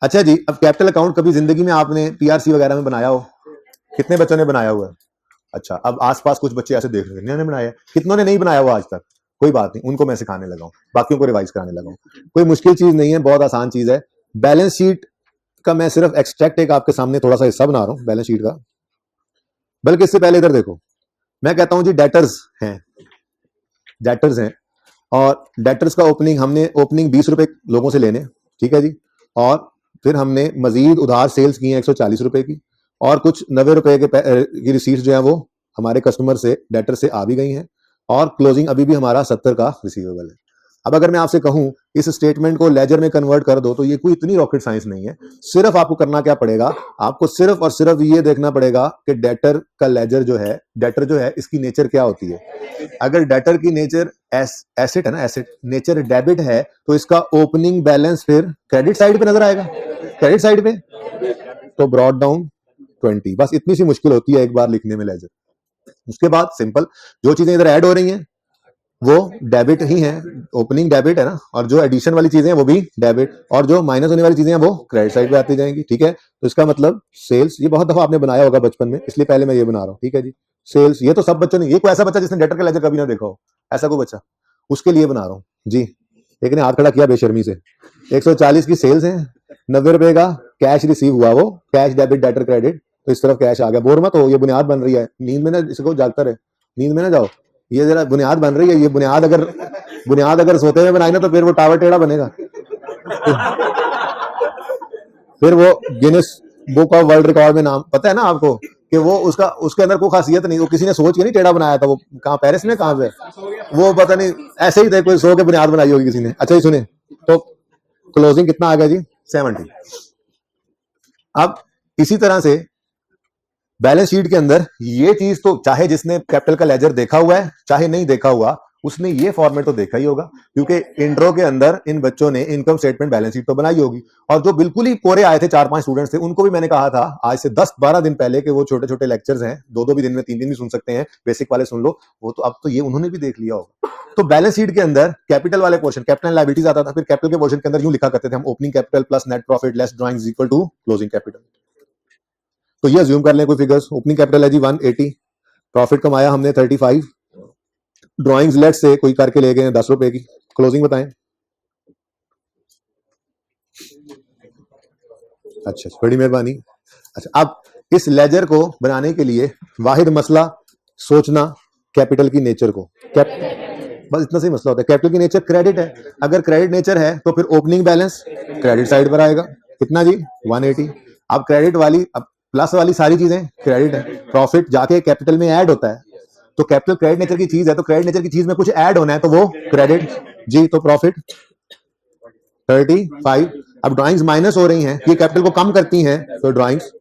अच्छा जी, अब कैपिटल अकाउंट कभी जिंदगी में आपने पीआरसी वगैरह में बनाया हो? कितने बच्चों ने बनाया हुआ है? अच्छा, अब आसपास कुछ बच्चे ऐसे देख रहे हैं, इन्होंने बनाया, कितनों ने नहीं बनाया हुआ आज तक? कोई बात नहीं, उनको मैं सिखाने लगा हूं, बाकियों को रिवाइज कराने लगा हूं। कोई मुश्किल चीज नहीं है, बहुत आसान चीज है। बैलेंस शीट का मैं सिर्फ एक्सट्रैक्ट एक आपके सामने थोड़ा सा हिस्सा बना रहा हूं बैलेंस शीट का। बल्कि इससे पहले इधर देखो, मैं कहता हूं जी डेटर्स हैं, और डेटर्स का ओपनिंग हमने ओपनिंग 20 रुपए लोगों से लेने, ठीक है जी। और फिर हमने मजीद उधार सेल्स की हैं 140 रुपए की, और कुछ 90 रुपए की रिसीट्स जो है वो हमारे कस्टमर से, डेटर से आ भी गई हैं, और क्लोजिंग अभी भी हमारा 70 का रिसीवेबल है। अब अगर मैं आपसे कहूं इस स्टेटमेंट को लेजर में कन्वर्ट कर दो, तो ये कोई इतनी रॉकेट साइंस नहीं है। सिर्फ आपको करना क्या पड़ेगा, आपको सिर्फ और सिर्फ ये देखना पड़ेगा कि डेटर का लेजर जो है, डेटर जो है इसकी नेचर क्या होती है। अगर डेटर की नेचर एसेट है ना, एसेट नेचर डेबिट है, तो इसका ओपनिंग बैलेंस फिर क्रेडिट साइड पे नजर आएगा, क्रेडिट साइड पे, तो ब्रॉड डाउन 20। बस इतनी सी मुश्किल होती है एक बार लिखने में लेजर। उसके बाद सिंपल, जो चीजें इधर ऐड हो रही हैं वो डेबिट ही है, ओपनिंग डेबिट है ना, और जो एडिशन वाली चीजें हैं वो भी डेबिट, और जो माइनस होने वाली चीजें हैं वो क्रेडिट साइड पे आती जाएंगी, ठीक है। तो इसका मतलब सेल्स, ये बहुत दफा आपने बनाया होगा बचपन में, इसलिए पहले मैं ये बना रहा हूँ, ठीक है जी। सेल्स, ये तो सब बच्चों ने, ये कोई ऐसा बच्चा जिसने डेटर का लेजर कभी ना देखा हो, ऐसा कोई बच्चा, उसके लिए बना रहा हूँ जी। एक ने हाथ खड़ा किया बेशर्मी से। 140 की सेल्स है, 90 रुपए का कैश रिसीव हुआ, वो कैश डेबिट डेटर क्रेडिट, तो इस तरफ कैश आ गया। बोर मत हो, ये बुनियाद बन रही है, नींद में ना इसको जागता रहे, नींद में ना जाओ, ये जरा बुनियाद बन रही है। ये बुनियाद अगर सोते हुए बनाई ना, तो फिर वो टावर टेढ़ा बनेगा, फिर वो Guinness book of world record में नाम, पता है ना आपको कि वो उसके अंदर कोई खासियत नहीं, वो किसी ने सोच के नहीं टेढ़ा बनाया था, वो कहाँ पेरिस में, कहाँ पे, वो पता नहीं, ऐसे ही थे, कोई सो के बुनियाद बनाई होगी किसी ने। अच्छा ही सुने, तो क्लोजिंग कितना आ गया जी, 70। अब इसी तरह से बैलेंस शीट के अंदर ये चीज तो, चाहे जिसने कैपिटल का लेजर देखा हुआ है चाहे नहीं देखा हुआ, उसने ये फॉर्मेट तो देखा ही होगा, क्योंकि इंट्रो के अंदर इन बच्चों ने इनकम स्टेटमेंट बैलेंस शीट तो बनाई होगी। और जो बिल्कुल ही कोरे आए थे 4-5 स्टूडेंट्स थे, उनको भी मैंने कहा था आज से 10-12 दिन पहले कि वो छोटे छोटे लेक्चर्स हैं, 2-2 भी दिन में, 3 दिन भी सुन सकते हैं, बेसिक वाले सुन लो, वो तो अब तो ये उन्होंने भी देख लिया होगा। तो बैलेंस शीट के अंदर कैपिटल वाले पोर्शन, कैपिटल एंड लायबिलिटीज आता था, फिर कैपिटल के पोर्शन के अंदर यूं लिखा करते थे हम, opening capital plus net profit less drawings equal to closing capital. तो ये अज्यूम कर लें कोई फिगर्स, ओपनिंग कैपिटल है जी 180, प्रॉफिट कमाया हमने 35, ड्राइंग्स लेट से कोई करके ले गए 10 रुपए की, क्लोजिंग बताएं। अच्छा, बड़ी मेहरबानी। अच्छा, अब इस लेजर को बनाने के लिए वाहिद मसला सोचना कैपिटल की नेचर को। बस इतना सही मसला होता है। कैपिटल की नेचर क्रेडिट है, अगर क्रेडिट नेचर है तो फिर ओपनिंग बैलेंस क्रेडिट साइड पर आएगा। कितना जी? 180। अब क्रेडिट वाली, अब प्लस वाली सारी चीजें क्रेडिट है, प्रॉफिट जाके कैपिटल में ऐड होता है, तो कैपिटल क्रेडिट नेचर की चीज है, तो क्रेडिट नेचर की चीज में कुछ ऐड होना है तो वो क्रेडिट जी। तो प्रॉफिट 35। अब ड्राइंग्स माइनस हो रही हैं, ये कैपिटल को कम करती हैं, तो ड्राइंग्स,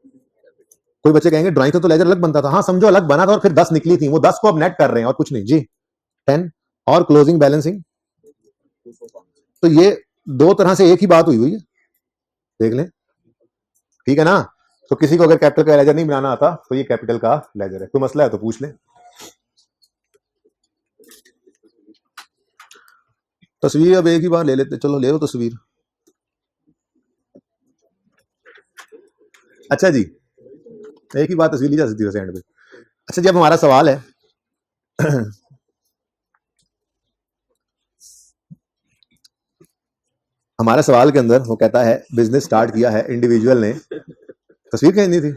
कोई बच्चे कहेंगे ड्राइंग तो लेजर अलग बनता था। हाँ समझो अलग बना था और फिर 10 निकली थी, वो 10 को अब नेट कर रहे हैं और कुछ नहीं जी। 10 और क्लोजिंग बैलेंसिंग, तो ये दो तरह से एक ही बात हुई है, देख लें, ठीक है ना। तो किसी को अगर कैपिटल का लेजर नहीं बनाना आता तो ये कैपिटल का लेजर है। कोई मसला है तो पूछ लें। तस्वीर अब एक ही बार ले लेते, चलो ले लो तस्वीर। अच्छा जी, एक ही बात तस्वीर ली जा सकती है एंड पे। अच्छा जी, अब हमारा सवाल है हमारा सवाल के अंदर वो कहता है बिजनेस स्टार्ट किया है इंडिविजुअल ने। तस्वीर कहीं नहीं थी?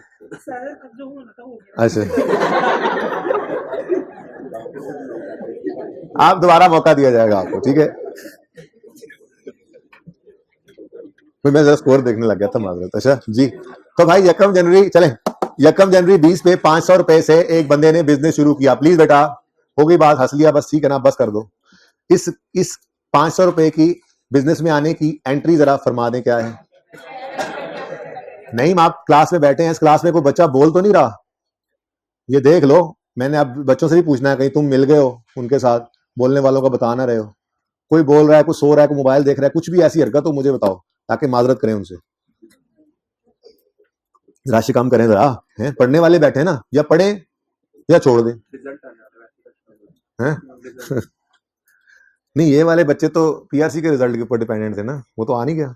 अच्छा, आप दोबारा मौका दिया जाएगा आपको, ठीक है। मैं जरा स्कोर देखने लग गया था, माजरत। अच्छा जी, तो भाई यकम जनवरी, चले यकम जनवरी 20 पे 500 रुपए से एक बंदे ने बिजनेस शुरू किया। प्लीज बेटा, हो गई बात, हंस लिया बस, ठीक है ना, बस कर दो। इस 500 रुपए की बिजनेस में आने की एंट्री जरा फरमा दें, क्या है? नहीं, आप क्लास में बैठे हैं, इस क्लास में कोई बच्चा बोल तो नहीं रहा, ये देख लो। मैंने अब बच्चों से भी पूछना है, कहीं तुम मिल गए हो उनके साथ, बोलने वालों का बता ना रहे हो। कोई बोल रहा है, कोई सो रहा है, कोई मोबाइल देख रहा है, कुछ भी ऐसी हरकत हो मुझे बताओ, ताकि माजरत करें उनसे। राशि काम करें जरा, हैं पढ़ने वाले बैठे हैं ना, या पढ़े या छोड़ दें, हैं? नहीं, ये वाले बच्चे तो पीआरसी के रिजल्ट के ऊपर डिपेंडेंट थे ना, वो तो आ नहीं गया,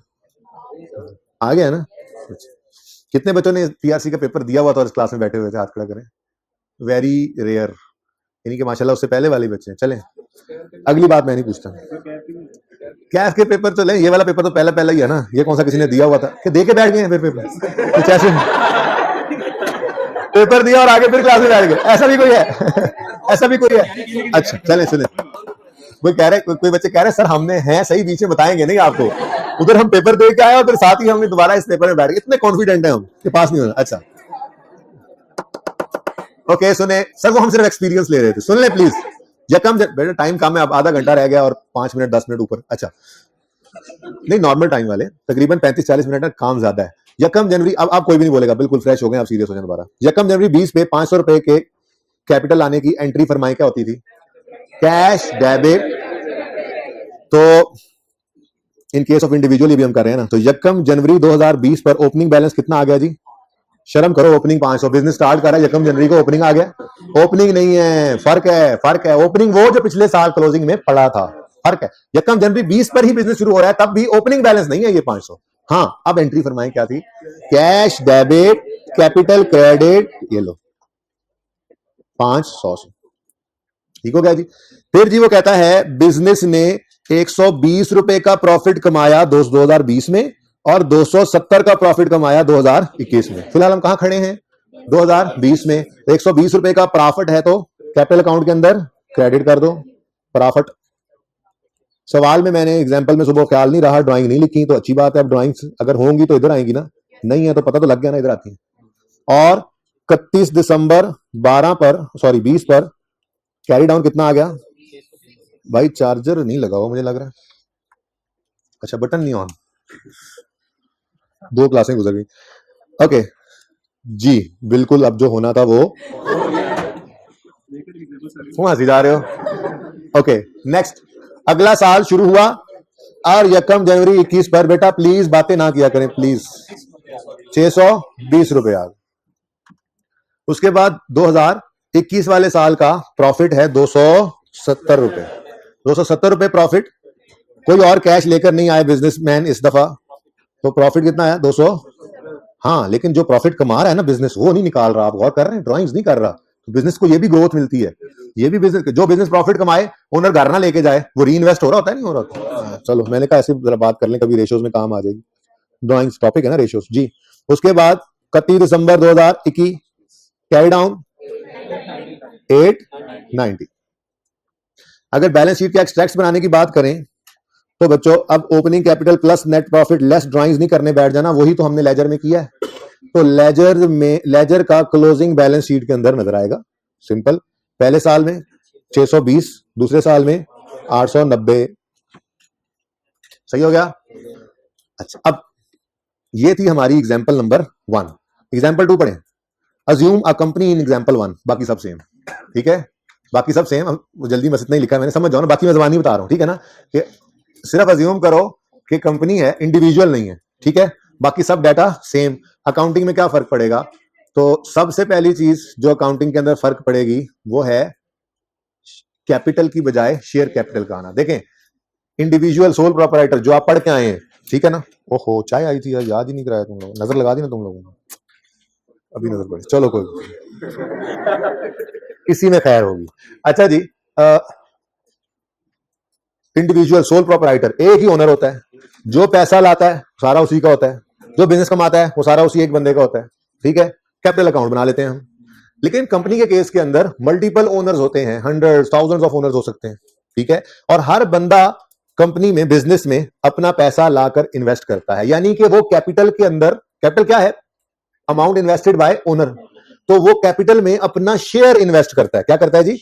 आ गया ना। कितने बच्चों ने पीआरसी का पेपर दिया हुआ था और इस क्लास में बैठे हुए थे? हाथ खड़ा करें। वेरी रेयर, यानी कि माशाल्लाह उससे पहले वाले बच्चे हैं। चलें, अगली बात मैं नहीं पूछता। कैफ के पेपर तो ले, ये वाला पेपर तो पहला पहला ही है ना, ये कौन सा किसी ने दिया हुआ था कि दे के बैठ गए हैं फिर पेपर? कुछ ऐसे पेपर दिया और आगे फिर क्लास में बैठ गए, ऐसा भी कोई है? ऐसा भी कोई है? अच्छा चले सुने, कोई कह रहे, कोई बच्चे कह रहे सर हमने हैं सही, बीच में बताएंगे नहीं आपको, उधर हम पेपर दे के आए और फिर साथ ही हमने दोबारा इस पेपर में बैठ गए, इतने कॉन्फिडेंट है हम कि पास नहीं होना। अच्छा ओके, सुने सर, वो हम सिर्फ एक्सपीरियंस ले रहे थे, सुन ले प्लीज। यकम बेटा, टाइम कम है, अब आधा घंटा रह गया और 5 मिनट 10 मिनट ऊपर। अच्छा नहीं, नॉर्मल टाइम वाले तकरीबन 35-40 मिनट है, काम ज्यादा है। यकम जनवरी, अब आप कोई भी नहीं बोलेगा, बिल्कुल फ्रेश हो गए, आप सीरियस हो जाए दोबारा। यकम जनवरी 20 पे 500 रुपए के कैपिटल आने की एंट्री फरमाई, क्या होती थी? Cash debit. तो इन केस ऑफ इंडिविजुअल भी हम कर रहे हैं ना, तो यकम जनवरी 2020 पर ओपनिंग बैलेंस कितना आ गया जी? शर्म करो, ओपनिंग 500, बिजनेस स्टार्ट कर रहा है, यकम जनवरी को ओपनिंग आ गया। ओपनिंग नहीं है, फर्क है, फर्क है। ओपनिंग वो जो पिछले साल क्लोजिंग में पड़ा था, फर्क है। यकम जनवरी 20 पर ही बिजनेस शुरू हो रहा है, तब भी ओपनिंग बैलेंस नहीं है ये 500। हाँ, अब एंट्री फरमाई क्या थी? कैश डेबिट कैपिटल क्रेडिट, ये लो 500 से, ठीक हो गया जी। फिर जी वो कहता है बिजनेस ने 120 रुपए का प्रॉफिट कमाया 2020 में और 270 का प्रॉफिट कमाया 2021 में। फिलहाल हम कहां खड़े हैं? 2020 में। 120 रुपए का प्रॉफिट है तो कैपिटल अकाउंट के अंदर क्रेडिट कर दो प्रॉफिट। सवाल में मैंने एग्जांपल में सुबह ख्याल नहीं रहा, ड्राइंग नहीं लिखी, तो अच्छी बात है। अब ड्राइंग्स अगर होंगी तो इधर आएंगी ना, नहीं है तो पता तो लग गया ना इधर आती है। और 31 दिसंबर 20 पर कैरी डाउन कितना आ गया भाई? चार्जर नहीं लगा हुआ मुझे लग रहा है, अच्छा बटन नहीं ऑन, 2 क्लासें गुजर गई। ओके जी, बिल्कुल, अब जो होना था वो हंसी जा रहे हो। ओके नेक्स्ट, अगला साल शुरू हुआ और यकम जनवरी 21 पर, बेटा प्लीज बातें ना किया करें प्लीज, 620 रुपए आ गए। उसके बाद 2021 वाले साल का प्रॉफिट है 270 रुपए, 270 रुपए प्रॉफिट। कोई और कैश लेकर नहीं आए बिजनेसमैन इस दफा, तो प्रॉफिट कितना है? 200। हाँ, लेकिन जो प्रॉफिट कमा रहा है ना बिजनेस, वो नहीं निकाल रहा। आप गौर कर रहे हैं, ड्राइंग्स नहीं कर रहा, तो बिजनेस को ये भी ग्रोथ मिलती है। ये भी बिजनेस, जो बिजनेस प्रॉफिट कमाए ओनर घर ना लेके जाए, वो री इन्वेस्ट हो रहा होता है, नहीं हो रहा होता। चलो मैंने कहा ऐसे जरा बात कर लें, कभी रेशियोज में काम आ जाएगी, ड्राइंग्स टॉपिक है ना रेशियोज जी। उसके बाद 31 दिसंबर 2021 कैरी डाउन 890। अगर बैलेंस शीट के एक्सट्रैक्ट्स बनाने की बात करें तो बच्चों अब opening capital plus net profit less drawings नहीं करने बैठ जाना, वही तो हमने लेजर में किया है। तो लेजर का क्लोजिंग बैलेंस शीट के अंदर नजर आएगा। सिंपल, पहले साल में 620, दूसरे साल में 890। सही हो गया। अच्छा, अब ये थी हमारी एग्जांपल नंबर 1। एग्जांपल 2 पढ़ें। Assume a company in example 1। बाकी सब सेम, ठीक है, बाकी सब सेम। जल्दी बस इतना ही लिखा है मैंने, समझ जाओ ना, बाकी मैं जबानी बता रहा हूं, ठीक है ना। कि सिर्फ अज्यूम करो कि कंपनी है, इंडिविजुअल नहीं है, ठीक है। बाकी सब डाटा सेम। अकाउंटिंग में क्या फर्क पड़ेगा? तो सबसे पहली चीज जो अकाउंटिंग के अंदर फर्क पड़ेगी वो है कैपिटल की बजाय शेयर कैपिटल का आना। देखें, इंडिविजुअल सोल प्रोपराइटर जो आप पढ़ के आए हैं, ठीक है ना। ओहो, चाय आई थी यार, याद ही नहीं कराया तुम लोगों, नजर लगा दी ना तुम लोगों ने, अभी नजर पड़ी, चलो कोई इसी में खैर होगी। अच्छा जी, इंडिविजुअल सोल प्रोपराइटर, एक ही ओनर होता है, जो पैसा लाता है सारा उसी का होता है, जो बिजनेस कमाता है वो सारा उसी एक बंदे का होता है, ठीक है। कैपिटल अकाउंट बना लेते हैं हम। लेकिन कंपनी के केस के अंदर मल्टीपल ओनर्स होते हैं, हंड्रेड्स थाउजेंड्स ऑफ ओनर्स हो सकते हैं, ठीक है। और हर बंदा कंपनी में, बिजनेस में अपना पैसा लाकर इन्वेस्ट करता है, यानी कि वो कैपिटल के अंदर, कैपिटल क्या है? Amount invested bye owner. तो वो कैपिटल में अपना शेयर इन्वेस्ट करता है। क्या करता है जी?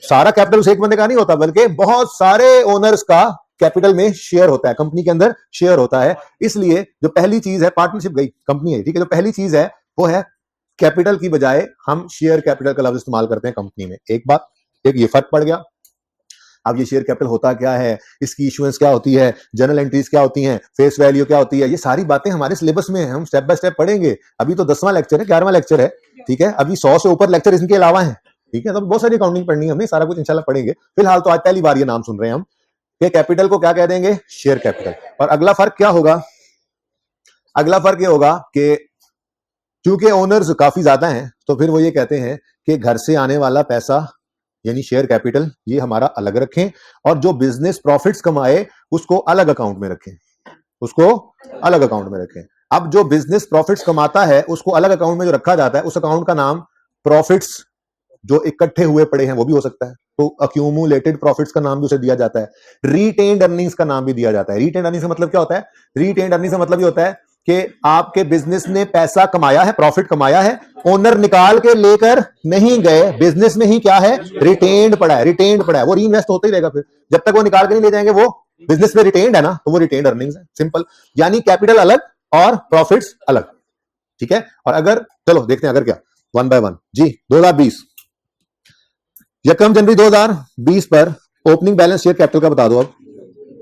सारा कैपिटल उस एक बंदे का नहीं होता, बल्कि बहुत सारे ओनर्स का कैपिटल में शेयर होता है, कंपनी के अंदर शेयर होता है। इसलिए जो पहली चीज है, पार्टनरशिप गई, कंपनी है, ठीक है, जो पहली चीज है वो है कैपिटल की बजाय हम शेयर कैपिटल का लफ्ज इस्तेमाल करते हैं कंपनी में। एक बात, एक ये फर्क पड़ गया। अब ये शेयर कैपिटल होता क्या है, इसकी इशुएंस क्या होती है, जर्नल एंट्रीज क्या होती हैं, फेस वैल्यू क्या होती है, ये सारी बातें हमारे सिलेबस में है, हम स्टेप बाय स्टेप पढ़ेंगे। अभी तो 10वां लेक्चर है, 11वां लेक्चर है, ठीक है। अभी 100 से ऊपर लेक्चर इसके अलावा है, ठीक है। तो बहुत सारी अकाउंटिंग पढ़नी है हमने, सारा कुछ इंशाल्लाह पढ़ेंगे। फिलहाल तो आज पहली बार ये नाम सुन रहे हैं हम कि कैपिटल को क्या कह देंगे? Share capital. और अगला फर्क क्या होगा? अगला फर्क ये होगा कि चूंकि ओनर्स काफी ज्यादा हैं, तो फिर वो ये कहते हैं कि घर से आने वाला पैसा यानी शेयर कैपिटल ये हमारा अलग रखें, और जो बिजनेस प्रॉफिट्स कमाए उसको अलग अकाउंट में रखें, उसको अलग अकाउंट में रखें। अब जो बिजनेस प्रॉफिट्स कमाता है उसको अलग अकाउंट में जो रखा जाता है, उस अकाउंट का नाम प्रॉफिट्स जो इकट्ठे हुए पड़े हैं वो भी हो सकता है, तो अक्यूमुलेटेड प्रॉफिट्स का नाम भी उसे दिया जाता है। रीटेन्ड अर्निंग्स का नाम भी दिया जाता है। रीटेन्ड अर्निंग्स का मतलब क्या होता है? रीटेन्ड अर्निंग्स का मतलब ये होता है कि आपके बिजनेस ने पैसा कमाया है, प्रॉफिट कमाया है, ओनर निकाल के लेकर नहीं गए, बिजनेस में ही क्या है? रिटेन्ड पड़ा है, रिटेन्ड पड़ा है, वो रीइन्वेस्ट होता ही रहेगा। फिर जब तक वो निकाल के नहीं ले जाएंगे, वो बिजनेस में रिटेन्ड है ना, तो वो रिटेन्ड अर्निंग्स है। सिंपल, यानी कैपिटल अलग और प्रॉफिट्स अलग, ठीक है। और अगर चलो देखते हैं अगर क्या, 1 बाय 1 जी। 2020 यकम जनवरी 2020 पर ओपनिंग बैलेंस शेयर कैपिटल का बता दो।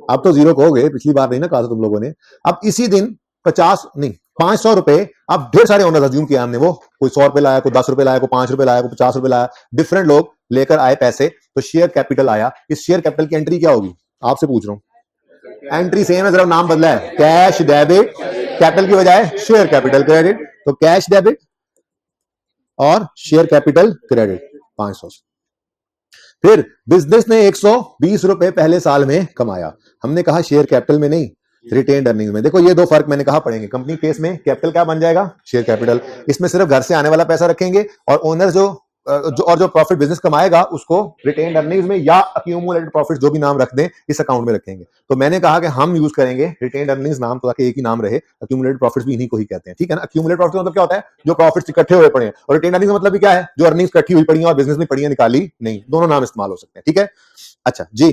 अब तो जीरो कहोगे, पिछली बार नहीं ना कहा था तुम लोगों ने। अब इसी दिन 50 नहीं 500 रुपए, अब ढेर सारे ओनर्स अज्यूम किया हमने, वो कोई 100 रुपए लाया, कोई 10 रुपए लाया, कोई 5 रुपए लाया, कोई 50 रुपए लाया, डिफरेंट लोग लेकर आए पैसे, तो शेयर कैपिटल आया। इस शेयर कैपिटल की एंट्री क्या होगी? आपसे पूछ रहा हूं। एंट्री सेम है, जरा नाम बदला है, कैश डेबिट, कैपिटल की बजाय शेयर कैपिटल क्रेडिट। तो कैश डेबिट और शेयर कैपिटल क्रेडिट 500। फिर बिजनेस ने 120 रुपए पहले साल में कमाया, हमने कहा शेयर कैपिटल में नहीं, रिटेन्ड अर्निंग में। देखो ये दो फर्क मैंने कहा पड़ेंगे। कंपनी केस में कैपिटल क्या बन जाएगा? Share capital. इसमें सिर्फ घर से आने वाला पैसा रखेंगे, और ओनर जो प्रॉफिट बिजनेस कमाएगा उसको रिटेन्ड अर्निंग्स में या अक्यूमुलेटेड प्रॉफिट, जो भी नाम रख दें, इस अकाउंट में रखेंगे। तो मैंने कहा कि हम यूज करेंगे रिटेन्ड अर्निंग्स नाम, तो ताकि एक ही नाम रहे। अक्यूमुलेटेड प्रॉफिट्स भी इन्हीं को ही कहते हैं, ठीक है ना। अक्यूमुलेटेड प्रॉफिट मतलब क्या होता है? जो प्रॉफिट्स इकट्ठे हुए पड़े हैं। और रिटेन्ड अर्निंग्स मतलब भी क्या है? जो अर्निंग्स इकट्ठी हुई पड़ी है और बिजनेस में पड़ी है, निकाली नहीं। दोनों नाम इस्तेमाल हो सकते हैं, ठीक है। अच्छा जी,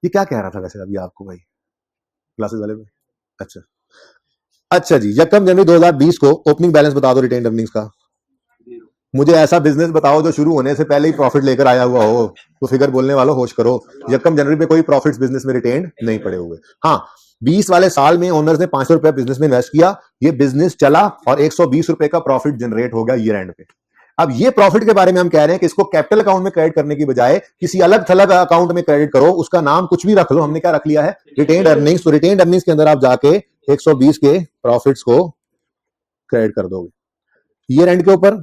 ये क्या कह रहा था वैसे अभी आपको भाई क्लासेस वाले में? अच्छा अच्छा जी, यकम जनवरी 2020 को ओपनिंग बैलेंस बता दो रिटेन्ड अर्निंग्स का। मुझे ऐसा बिजनेस बताओ जो शुरू होने से पहले ही प्रॉफिट लेकर आया हुआ हो, तो फिगर बोलने वालों होश करो। यकम जनवरी पे कोई प्रॉफिट्स बिजनेस में रिटेन्ड नहीं पड़े हुए। हाँ, 20 वाले साल में ओनर्स ने 500 रुपए बिजनेस में इन्वेस्ट किया, ये बिजनेस चला और 120 रुपए का प्रॉफिट जनरेट हो गया ईयर एंड पे। अब ये प्रॉफिट के बारे में हम कह रहे हैं कि इसको कैपिटल अकाउंट में क्रेडिट करने की बजाय किसी अलग थलग अकाउंट में क्रेडिट करो, उसका नाम कुछ भी रख लो। हमने क्या रख लिया है? Retained earnings. तो रिटेन्ड अर्निंग्स के अंदर आप जाके 120 के प्रॉफिट्स को क्रेडिट कर दोगे। ईयर एंड के ऊपर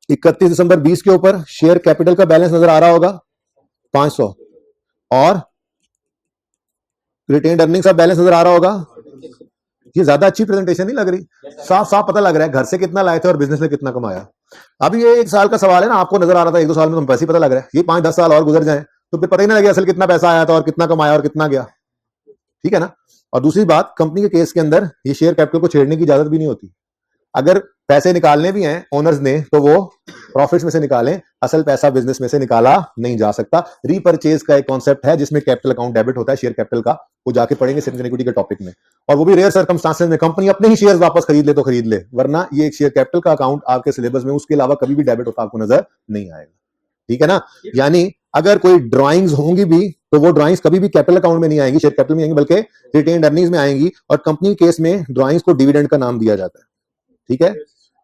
31 दिसंबर 20 के ऊपर शेयर कैपिटल का बैलेंस नजर आ रहा होगा 500, और रिटेन्ड अर्निंग्स का बैलेंस नजर आ रहा होगा। ये ज्यादा अच्छी प्रेजेंटेशन नहीं लग रही? साफ साफ पता लग रहा है घर से कितना लाए थे और बिजनेस में कितना कमाया। अभी ये 1 साल का सवाल है ना, आपको नजर आ रहा था 1-2 साल में, तुम पैसे पता लग रहा है, ये 5-10 साल और गुजर जाए तो फिर पता ही ना लगे असल कितना पैसा आया था और कितना कमाया और कितना गया। ठीक है ना। और दूसरी बात, कंपनी के केस के अंदर ये शेयर कैपिटल को छेड़ने की इजाजत भी नहीं होती। अगर पैसे निकालने भी हैं ओनर्स ने तो वो प्रॉफिट्स में से निकालें, असल पैसा बिजनेस में से निकाला नहीं जा सकता। रीपर्चेज का एक कॉन्सेप्ट है जिसमें कैपिटल अकाउंट डेबिट होता है शेयर कैपिटल का, वो जाके पढ़ेंगे सिटीजन इक्विटी के टॉपिक में। और वो भी रेयर सर्कमस्टांसेस में कंपनी अपने ही शेयर्स वापस खरीद ले तो खरीद ले, वरना ये एक शेयर कैपिटल का अकाउंट आपके सिलेबस में उसके अलावा कभी भी डेबिट होता आपको नजर नहीं आएगा। ठीक है ना। यानी अगर कोई ड्राइंग्स होंगी भी तो वो ड्राइंग्स कभी भी कैपिटल अकाउंट में नहीं आएंगी, शेयर कैपिटल में आएंगी, बल्कि रिटेन्ड अर्निंग्स में आएंगी। और कंपनी केस में ड्राइंग्स को डिविडेंड का नाम दिया जाता है। ठीक है,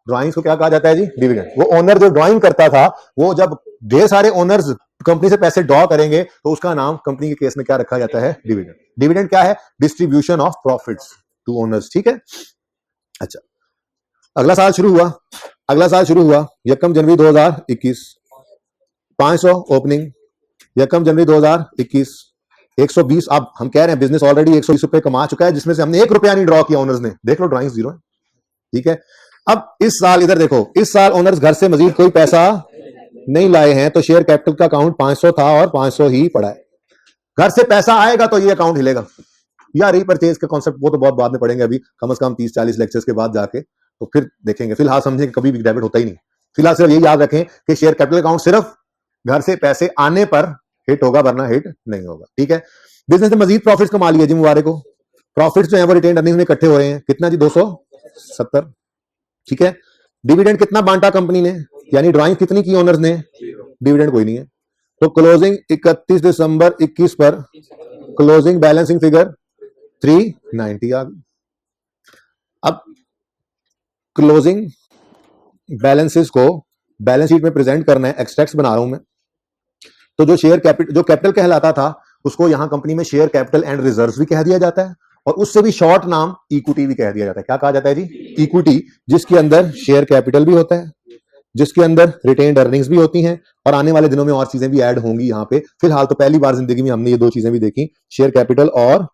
ड्राइंग्स को क्या कहा जाता है जी? डिविडेंड। वो ओनर जो ड्राइंग करता था, वो जब ढेर सारे ओनर्स कंपनी से पैसे ड्रॉ करेंगे तो उसका नाम कंपनी के केस में क्या रखा जाता है? डिविडेंड। डिविडेंड क्या है? Distribution of profits to owners. ठीक है। अच्छा, अगला साल शुरू हुआ 1 जनवरी 2021, 500 ओपनिंग। 1 जनवरी 2021 120। अब हम कह रहे हैं बिजनेस ऑलरेडी 120 रुपए कमा चुका है, जिसमें से हमने 1 रुपया नहीं ड्रॉ किया ओनर्स ने। देख लो ड्राइंग जीरो है। ठीक है। अब इस साल इधर देखो, इस साल ओनर्स घर से मजीद कोई पैसा नहीं लाए हैं तो शेयर कैपिटल का अकाउंट 500 था और 500 ही पड़ा है। घर से पैसा आएगा तो ये अकाउंट हिलेगा। या रीपरचेज का कॉन्सेप्ट वो तो बहुत बाद में पढ़ेंगे, अभी कम से कम 30-40 लेक्चर्स के बाद जाके तो फिर देखेंगे। फिलहाल समझें कि कभी भी डेबिट होता ही नहीं। फिलहाल सिर्फ ये याद रखें कि शेयर कैपिटल अकाउंट सिर्फ घर से पैसे आने पर हिट होगा, वरना हिट नहीं होगा। ठीक है। बिजनेस ने मजीद प्रॉफिट्स कमा लिए जी मुबारक को। प्रॉफिट्स जो है वो रिटेन्ड अर्निंग्स में इकट्ठे हो रहे हैं। कितना जी? 270। ठीक है। डिविडेंड कितना बांटा कंपनी ने, यानी ड्राइंग कितनी की ओनर्स ने? डिविडेंड कोई नहीं है। तो क्लोजिंग 31 दिसंबर 21 पर क्लोजिंग बैलेंसिंग फिगर 390 आ गई। अब क्लोजिंग बैलेंसेस को बैलेंस शीट में प्रेजेंट करना है, एक्सट्रैक्ट्स बना रहा हूं मैं। तो जो कैपिटल कहलाता था उसको यहां कंपनी में शेयर कैपिटल एंड रिजर्व्स भी कह दिया जाता है, और उससे भी शॉर्ट नाम इक्विटी भी कह दिया जाता है। क्या कहा जाता है जी? इक्विटी, जिसके अंदर शेयर कैपिटल भी होता है, जिसके अंदर रिटेन्ड अर्निंग्स भी होती हैं, और आने वाले दिनों में और चीजें भी ऐड होंगी यहाँ पे। फिलहाल तो पहली बार जिंदगी में हमने ये 2 चीजें भी देखी, शेयर कैपिटल और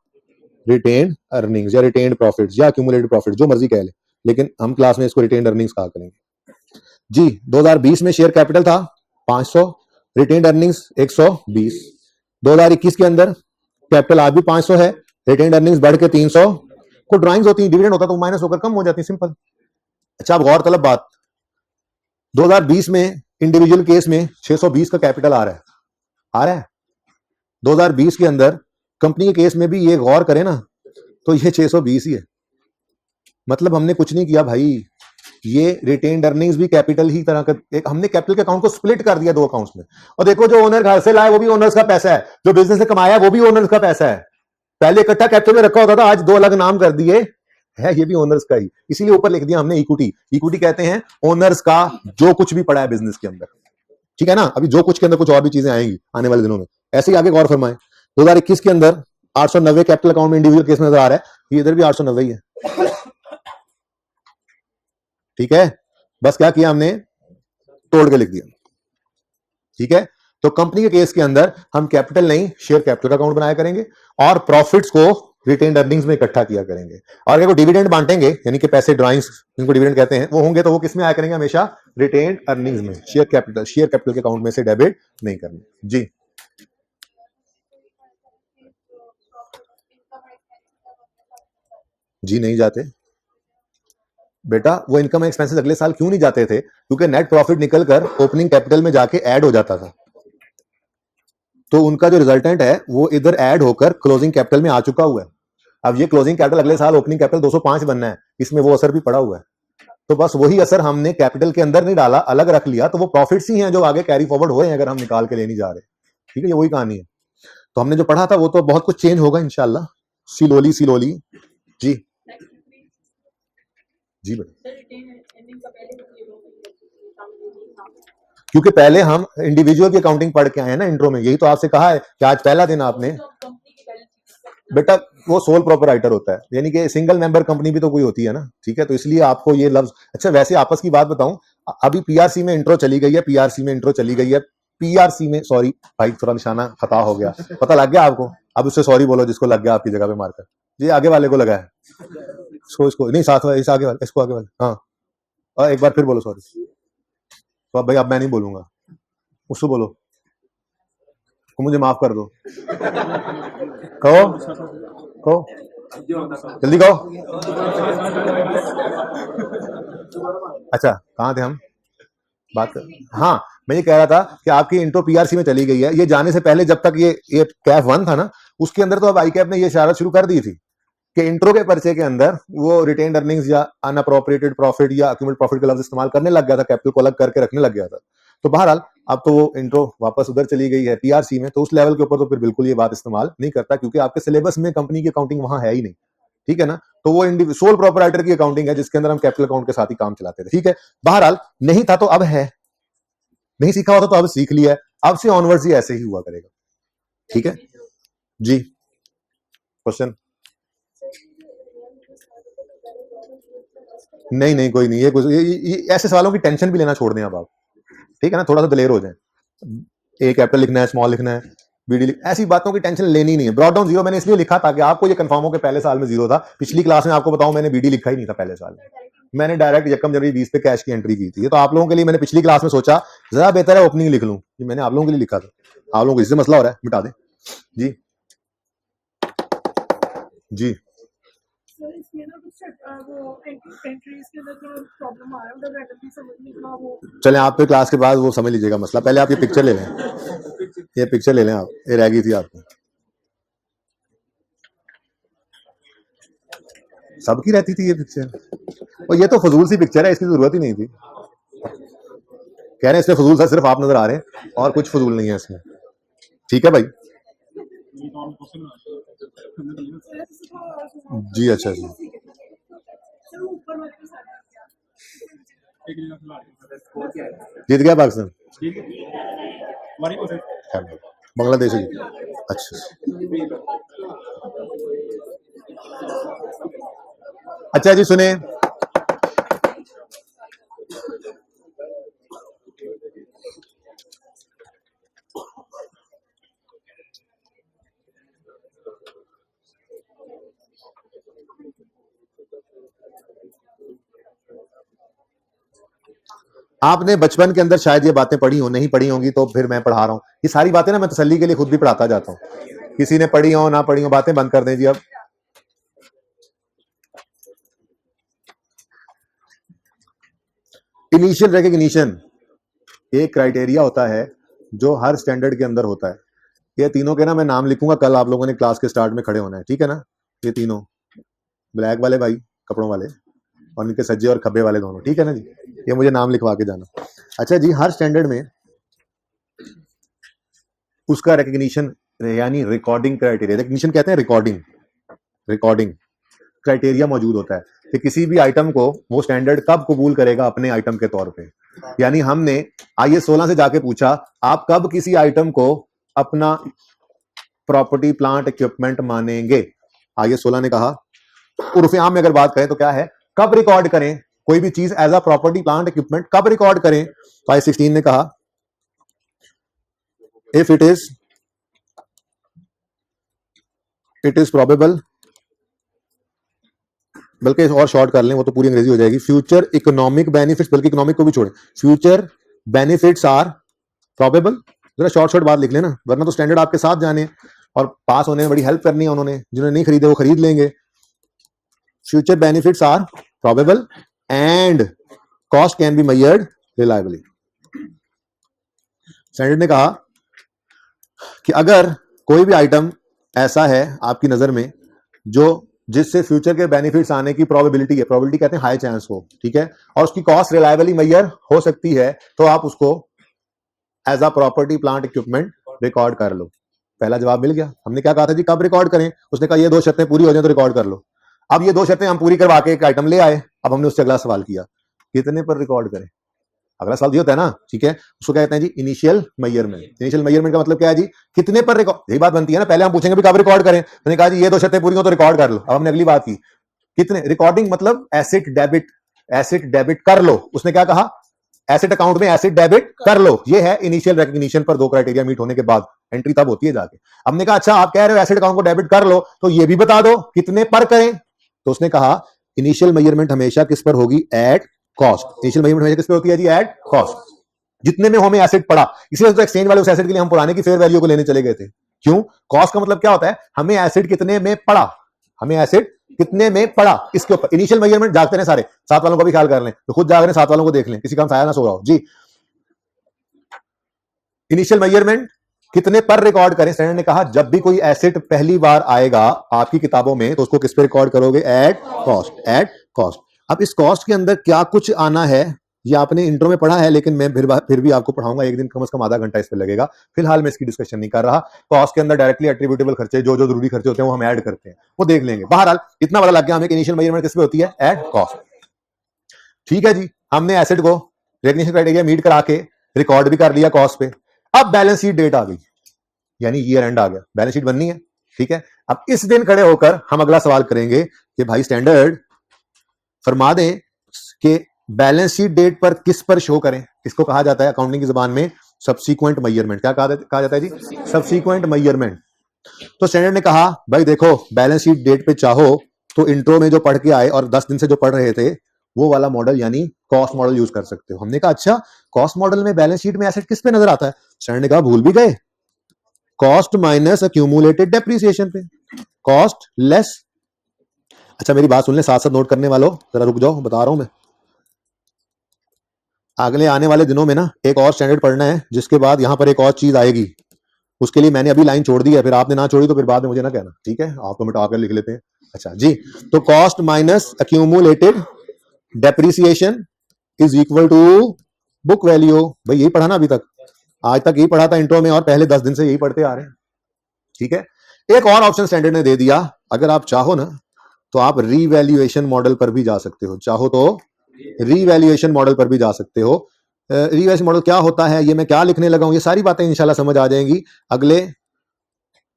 रिटेन्ड अर्निंग्स, या रिटेन्ड प्रॉफिट्स, या एक्यूमुलेटेड प्रॉफिट, जो मर्जी कह ले, लेकिन हम क्लास में इसको रिटेन्ड अर्निंग्स कहा करेंगे जी। 2020 में शेयर कैपिटल था 500, रिटेन्ड अर्निंग्स 120। 2021 के अंदर कैपिटल आज भी 500 है, रिटेन्ड अर्निंग्स बढ़ के 300। को ड्राइंग्स होती है, डिविडेंड होता तो माइनस होकर कम हो जाती, सिंपल। अच्छा, अब गौरतलब बात, 2020 में इंडिविजुअल केस में 620 का कैपिटल आ रहा है। 2020 के अंदर कंपनी के केस में भी ये गौर करें ना तो ये 620 ही है। मतलब हमने कुछ नहीं किया भाई, ये रिटेन्ड अर्निंग्स भी कैपिटल ही तरह का, एक हमने कैपिटल के अकाउंट को स्प्लिट कर दिया 2 अकाउंट्स में। और देखो, जो ओनर घर से लाए वो भी ओनर्स का पैसा है, जो बिजनेस ने कमाया वो भी ओनर्स का पैसा है। पहले इकट्ठा कैपिटल में रखा होता था, आज 2 अलग नाम कर दिए है, ये भी ओनर्स का ही, इसीलिए ऊपर लिख दिया हमने इक्विटी। इक्विटी कहते हैं ओनर्स का जो कुछ भी पड़ा है बिजनेस के अंदर। ठीक है ना। अभी जो कुछ के अंदर कुछ और भी चीजें आएंगी आने वाले दिनों में, ऐसे ही आगे गौर फरमाएं। 2021 के अंदर 890 कैपिटल अकाउंट में इंडिविजुअल केस में नजर आ रहा है, ये इधर भी 890 ही है। ठीक है। बस क्या किया हमने? तोड़ के लिख दिया। ठीक है। तो कंपनी के केस के अंदर हम कैपिटल नहीं, शेयर कैपिटल का अकाउंट बनाया करेंगे, और प्रॉफिट्स को रिटेन्ड अर्निंग्स में इकट्ठा किया करेंगे। और अगर डिविडेंड बांटेंगे, यानी कि पैसे ड्राइंग्स जिनको डिविडेंड कहते हैं वो होंगे, तो वो किसमें आया करेंगे? हमेशा रिटेन्ड अर्निंग्स में। शेयर कैपिटल के अकाउंट में से डेबिट नहीं करने जी। जी नहीं जाते बेटा, वो इनकम एक्सपेंसेस अगले साल क्यों नहीं जाते थे? क्योंकि नेट प्रॉफिट निकलकर ओपनिंग कैपिटल में जाके ऐड हो जाता था, तो उनका जो रिजल्टेंट है वो इधर ऐड होकर क्लोजिंग कैपिटल में आ चुका हुआ है। अब ये क्लोजिंग कैपिटल अगले साल ओपनिंग कैपिटल 205 बनना है, इसमें वो असर भी पड़ा हुआ है। तो बस वही असर हमने कैपिटल के अंदर नहीं डाला, अलग रख लिया, तो वो प्रॉफिट्स ही हैं जो आगे कैरी फॉरवर्ड हो रहे हैं, अगर हम निकाल के ले नहीं जा रहे। ठीक है, ये वही कहानी है। तो हमने जो पढ़ा था वो तो बहुत कुछ चेंज होगा इंशाल्लाह, सिलोली जी। जी बेटा, क्योंकि पहले हम इंडिविजुअल की अकाउंटिंग पढ़ के आए हैं ना इंट्रो में, यही तो आपसे कहा है कि आज पहला दिन आपने बेटा, वो सोल प्रोपराइटर होता है, यानी कि सिंगल मेंबर कंपनी भी तो कोई होती है ना। ठीक है, तो इसलिए आपको ये लफ्ज, अच्छा वैसे आपस की बात बताऊं, अभी पीआरसी में इंट्रो चली गई है, पीआरसी में सॉरी भाई, थोड़ा निशाना खता हो गया, पता लग गया आपको? अब उससे सॉरी बोलो जिसको लग गया आपकी जगह पे मारकर। जी, आगे वाले को लगा है, इसको नहीं, साथ वाले, इस आगे वाले, इसको आगे वाले, हाँ। और एक बार फिर बोलो सॉरी। तो अब भाई अब मैं नहीं बोलूंगा, उसको बोलो तो मुझे माफ कर दो। कहो कहो जल्दी कहो। अच्छा कहाँ थे हम बात कर? हाँ मैं ये कह रहा था कि आपकी इंट्रो पीआरसी में चली गई है। ये जाने से पहले जब तक ये कैफ 1 था ना, उसके अंदर तो अब आई कैप ने ये शरारत शुरू कर दी थी कि इंट्रो के पर्चे के अंदर वो रिटेन्ड अर्निंग्स या अनअप्रोप्रिएटेड प्रॉफिट या अक्यूमुलेटेड प्रॉफिट का लफ्ज इस्तेमाल करने लग गया था, कैपिटल को अलग करके रखने लग गया था। तो बहरहाल अब तो वो इंट्रो वापस उधर चली गई है पीआरसी में, तो उस लेवल के ऊपर तो फिर बिल्कुल ये बात इस्तेमाल नहीं करता, क्योंकि आपके सिलेबस में कंपनी की अकाउंटिंग वहां है ही नहीं, ठीक है ना। तो वो सोल प्रोपराइटर की अकाउंटिंग है जिसके अंदर हम कैपिटल अकाउंट के साथ ही काम चलाते थे, ठीक है। बहरहाल नहीं था तो अब है, नहीं सीखा होता तो अब सीख लिया है, अब से ऑनवर्ड्स ही ऐसे ही हुआ करेगा, ठीक है जी। क्वेश्चन नहीं नहीं कोई नहीं, ये ऐसे सवालों की टेंशन भी लेना छोड़ दें अब आप, ठीक है ना, थोड़ा सा दलेर हो जाए। ए कैपिटल लिखना है, स्मॉल लिखना है, बीडी ऐसी बातों की टेंशन लेनी नहीं है। ब्रॉट डाउन जीरो मैंने इसलिए लिखा ताकि आपको ये कंफर्म हो कि पहले साल में जीरो था। पिछली क्लास में आपको बताऊं मैंने बीडी लिखा ही नहीं था पहले साल में, मैंने डायरेक्ट यकम जनवरी 20 पे कैश की एंट्री की थी। ये तो आप लोगों के लिए मैंने पिछली क्लास में सोचा जरा बेहतर है ओपनिंग लिख लूं, ये मैंने आप लोगों के लिए लिखा था। आप लोगों को इससे मसला हो रहा है, मिटा दें जी जी। चले आप पे क्लास के बाद वो समझ लीजिएगा मसला, पहले आप ये पिक्चर ले लें, ये पिक्चर ले लें आप, ये रह गई थी आपको, सबकी रहती थी ये पिक्चर, और ये तो फजूल सी पिक्चर है, इसकी जरूरत ही नहीं थी। कह रहे हैं इसमें फजूल सा सिर्फ आप नजर आ रहे हैं और कुछ फजूल नहीं है इसमें, ठीक है भाई जी। अच्छा जी जीत गया पाकिस्तान, बांग्लादेश जी। अच्छा अच्छा जी सुने, आपने बचपन के अंदर शायद ये बातें पढ़ी हो, नहीं पढ़ी होंगी तो फिर मैं पढ़ा रहा हूं ये सारी बातें ना, मैं तसल्ली के लिए खुद भी पढ़ाता जाता हूं, किसी ने पढ़ी हो ना पढ़ी हो बातें बंद कर दें जी। अब इनिशियल रिकग्निशन एक क्राइटेरिया होता है जो हर स्टैंडर्ड के अंदर होता है। ये तीनों के ना मैं नाम लिखूंगा, कल आप लोगों ने क्लास के स्टार्ट में खड़े होना है, ठीक है ना। ये तीनों ब्लैक वाले भाई कपड़ों वाले और इनके सज्जे और खब्बे वाले दोनों, ठीक है ना जी, ये मुझे नाम लिखवा के जाना। अच्छा जी, हर स्टैंडर्ड में उसका रिकग्निशन यानी रिकॉर्डिंग क्राइटेरिया, रिकग्निशन कहते हैं रिकॉर्डिंग क्राइटेरिया मौजूद होता है कि किसी भी आइटम को वो स्टैंडर्ड कब कबूल करेगा अपने आइटम के तौर पे। यानी हमने IS 16 से जाके पूछा आप कब किसी आइटम को अपना प्रॉपर्टी प्लांट इक्विपमेंट मानेंगे। IS 16 ने कहा, उर्फ आम में अगर बात करें तो क्या है, कब रिकॉर्ड करें कोई भी चीज as a property plant equipment, कब रिकॉर्ड करें। तो IS 16 ने कहा इफ इट इज प्रोबेबल, बल्कि और शॉर्ट कर लें वो तो पूरी अंग्रेजी हो जाएगी, फ्यूचर इकोनॉमिक बेनिफिट्स, बल्कि इकोनॉमिक को भी छोड़ें, फ्यूचर बेनिफिट्स आर प्रोबेबल। जरा शॉर्ट बात लिख लेना, वरना तो स्टैंडर्ड आपके साथ जाने और पास होने में बड़ी हेल्प करनी है उन्होंने, जिन्होंने नहीं खरीदे वो खरीद लेंगे। Future benefits are probable and cost can be measured reliably. Standard ने कहा कि अगर कोई भी आइटम ऐसा है आपकी नजर में जो जिससे फ्यूचर के बेनिफिट्स आने की प्रोबेबिलिटी है, प्रोबेबिलिटी कहते हैं हाई चांस को, ठीक है, और उसकी कॉस्ट रिलायबली मेजर हो सकती है, तो आप उसको as a property plant equipment record कर लो। पहला जवाब मिल गया। हमने क्या कहा था जी कब रिकॉर्ड करें, उसने कहा ये दो शर्तें पूरी हो जाए तो रिकॉर्ड कर लो। अब ये दो शर्तें हम पूरी करवा के एक आइटम ले आए, अब हमने उससे अगला सवाल किया कितने पर रिकॉर्ड करें। अगला सवाल ये होता है ना, ठीक है, उसको क्या कहते हैं जी इनिशियल मेजरमेंट। इनिशियल मेजरमेंट का मतलब क्या है जी, कितने पर रिकॉर्ड, यही बात बनती है ना। पहले हम पूछेंगे भी कब रिकॉर्ड करें, मैंने कहा जी ये दो शर्तें पूरी हो तो रिकॉर्ड कर लो। अब हमने अगली बात की कितने, रिकॉर्डिंग मतलब एसेट डेबिट कर लो। उसने क्या कहा, एसेट अकाउंट में एसेट डेबिट कर लो। ये है इनिशियल रिकग्निशन पर दो क्राइटेरिया मीट होने के बाद एंट्री तब होती है जाके। हमने कहा अच्छा आप कह रहे हो एसेट अकाउंट को डेबिट कर लो, तो ये भी बता दो कितने पर करें। तो उसने कहा इनिशियल मेजरमेंट हमेशा किस पर होगी, एट कॉस्ट। इनिशियल मेजरमेंट हमेशा किस पर होती है जी, एट कॉस्ट। जितने में हमें एसेट पड़ा, इसीलिए तो एक्सचेंज वाले उस एसेट के लिए हम पुराने की फेयर वैल्यू को लेने चले गए थे। क्यों? कॉस्ट का मतलब क्या होता है, हमें एसेट कितने में पड़ा, हमें एसेट कितने में पड़ा, इसके ऊपर इनिशियल मेजरमेंट। जागते हैं सारे, साथ वालों को भी ख्याल कर लें, तो खुद जाग रहे, साथ वालों को देख लें, किसी का साया ना सो रहा हो जी। इनिशियल मेजरमेंट कितने पर रिकॉर्ड करें? स्टैंडर्ड ने कहा जब भी कोई एसेट पहली बार आएगा आपकी किताबों में तो उसको किस पे रिकॉर्ड करोगे? At cost, at cost. अब इस कॉस्ट के अंदर क्या कुछ आना है ये आपने इंट्रो में पढ़ा है, लेकिन मैं फिर भी आपको पढ़ाऊंगा, एक दिन कम से कम आधा घंटा इस पे लगेगा। फिलहाल मैं इसकी डिस्कशन नहीं कर रहा। कॉस्ट के अंदर डायरेक्टली एट्रीब्यूटेबल खर्चे, जो जो जरूरी खर्चे होते हैं वो हम ऐड करते हैं, वो देख लेंगे। बहरहाल इतना बड़ा लग गया हमें कि इनिशियल मेजरमेंट किस पे होती है? At cost. ठीक है जी, हमने एसेट को रिकग्निशन क्राइटेरिया मीट करा के रिकॉर्ड भी कर लिया कॉस्ट पे। अब बैलेंस शीट डेट आ गई, यानी ईयर एंड आ गया, बैलेंस शीट बननी है। ठीक है, अब इस दिन खड़े होकर हम अगला सवाल करेंगे कि भाई स्टैंडर्ड फरमा दें कि बैलेंस शीट डेट पर किस पर शो करें। इसको कहा जाता है अकाउंटिंग की जुबान में सब्सीक्वेंट मेजरमेंट। क्या कहा जाता है जी? Subsequent measurement. तो स्टैंडर्ड ने कहा भाई देखो, बैलेंस शीट डेट पे चाहो तो इंट्रो में जो पढ़ के आए और 10 दिन से जो पढ़ रहे थे वो वाला मॉडल यानी कॉस्ट मॉडल यूज कर सकते हो। हमने कहा अच्छा, कॉस्ट मॉडल में बैलेंस शीट में एसेट किस पे नजर आता है? स्टैंडर्ड ने कहा भूल भी गए, कॉस्ट माइनस एक्यूमुलेटेड डेप्रिसिएशन पे, कॉस्ट लेस। अच्छा मेरी बात सुन ले, साथ साथ नोट करने वालों जरा रुक जाओ, बता रहा हूं मैं। अगले आने वाले दिनों में ना एक और स्टैंडर्ड पढ़ना है, जिसके बाद यहां पर एक और चीज आएगी। उसके लिए मैंने अभी लाइन छोड़ दी है, फिर आपने ना छोड़ी तो फिर बाद में मुझे ना कहना, ठीक है? आपको मिटा कर लिख लेते हैं। अच्छा जी, तो cost minus accumulated depreciation is equal to book value. भाई यही पढ़ा ना अभी तक, आज तक यही पढ़ा था इंट्रो में और पहले 10 दिन से यही पढ़ते आ रहे हैं। ठीक है, एक और ऑप्शन स्टैंडर्ड ने दे दिया, अगर आप चाहो ना तो आप रीवैल्यूएशन मॉडल पर भी जा सकते हो। चाहो तो रीवैल्यूएशन मॉडल पर भी जा सकते हो। रीवैल्यूएशन मॉडल क्या होता है, ये मैं क्या लिखने लगा हूं, ये सारी बातें इंशाल्लाह समझ आ जाएंगी। अगले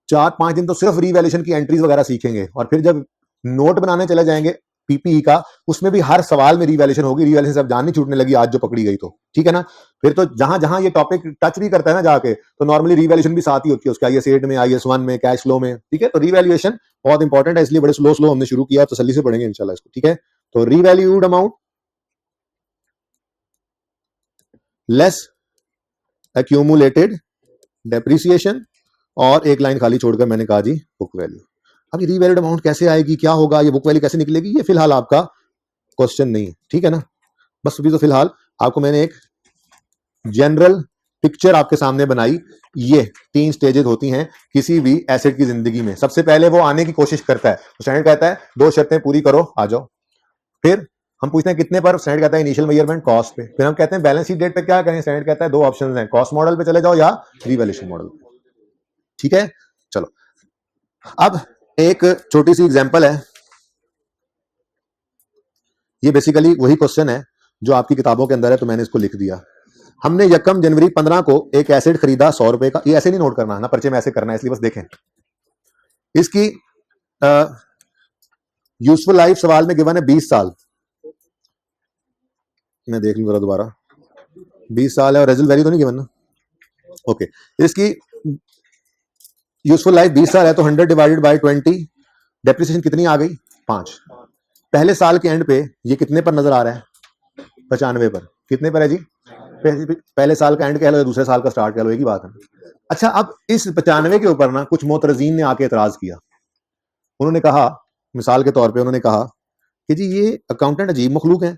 4-5 दिन तो सिर्फ रीवैल्यूएशन की एंट्रीज वगैरह सीखेंगे, और फिर जब नोट बनाने चले जाएंगे पीपीई का, उसमें भी हर सवाल में रीवैल्यूएशन होगी। रीवैल्यूएशन सब जान नहीं छूटने लगी आज जो पकड़ी गई, तो ठीक है ना? फिर तो जहां जहां ये टॉपिक टच भी करता है ना जाके, तो नॉर्मली रीवैल्यूएशन भी साथ ही होती है उसके, IAS 8 में, IAS 1 में, कैश फ्लो में। ठीक है, तो रीवैल्यूएशन बहुत इंपॉर्टेंट है, इसलिए बड़े स्लो स्लो हमने शुरू किया, तसल्ली से पढ़ेंगे इंशाल्लाह इसको। ठीक है, तो revalued amount less accumulated depreciation, और एक लाइन खाली छोड़कर मैंने कहा जी बुक वैल्यू। अब ये रीवैल्यूड अमाउंट कैसे आएगी, क्या होगा, ये बुक वैल्यू कैसे निकलेगी, ये फिलहाल आपका क्वेश्चन नहीं है। ठीक है ना, बस अभी तो फिलहाल आपको मैंने एक जनरल पिक्चर आपके सामने बनाई। ये 3 स्टेजेस होती हैं किसी भी एसेट की जिंदगी में। सबसे पहले वो आने की कोशिश करता है, तो स्टैंडर्ड कहता है 2 शर्तें पूरी करो, आ जाओ। फिर हम पूछते हैं कितने पर, स्टैंडर्ड कहता है इनिशियल मेजरमेंट कॉस्ट पे। फिर हम कहते हैं बैलेंस शीट डेट पे क्या करें, स्टैंडर्ड कहता है 2 ऑप्शंस हैं, कॉस्ट मॉडल पे चले जाओ या रीवैल्यूएशन मॉडल। ठीक है, चलो अब एक छोटी सी एग्जांपल है। ये बेसिकली वही क्वेश्चन है जो आपकी किताबों के अंदर है, तो मैंने इसको लिख दिया। हमने 1 जनवरी 15 को एक एसेट खरीदा 100 रुपए का। ये ऐसे नहीं नोट करना है ना, पर्चे में ऐसे करना है, इसलिए बस देखें। इसकी यूजफुल लाइफ सवाल में गिवन है 20 साल। मैं देख लूं जरा दोबारा, 20 साल है और रेजल वैल्यू तो नहीं गिवन ना। ओके, इसकी यूजफुल लाइफ 20 साल है, तो 100 डिवाइडेड बाय 20, डेप्रिसिएशन कितनी आ गई? 5। पहले साल के एंड पे ये कितने पर नजर आ रहा है? 95 पर। कितने पर है जी? पहले साल का एंड कह लो, दूसरे साल का स्टार्ट कह लो, एक ही बात है। अच्छा, अब इस 95 के ऊपर ना कुछ मोतरजीन ने आके एतराज किया। उन्होंने कहा, मिसाल के तौर पे उन्होंने कहा कि जी ये अकाउंटेंट अजीब मखलूक हैं।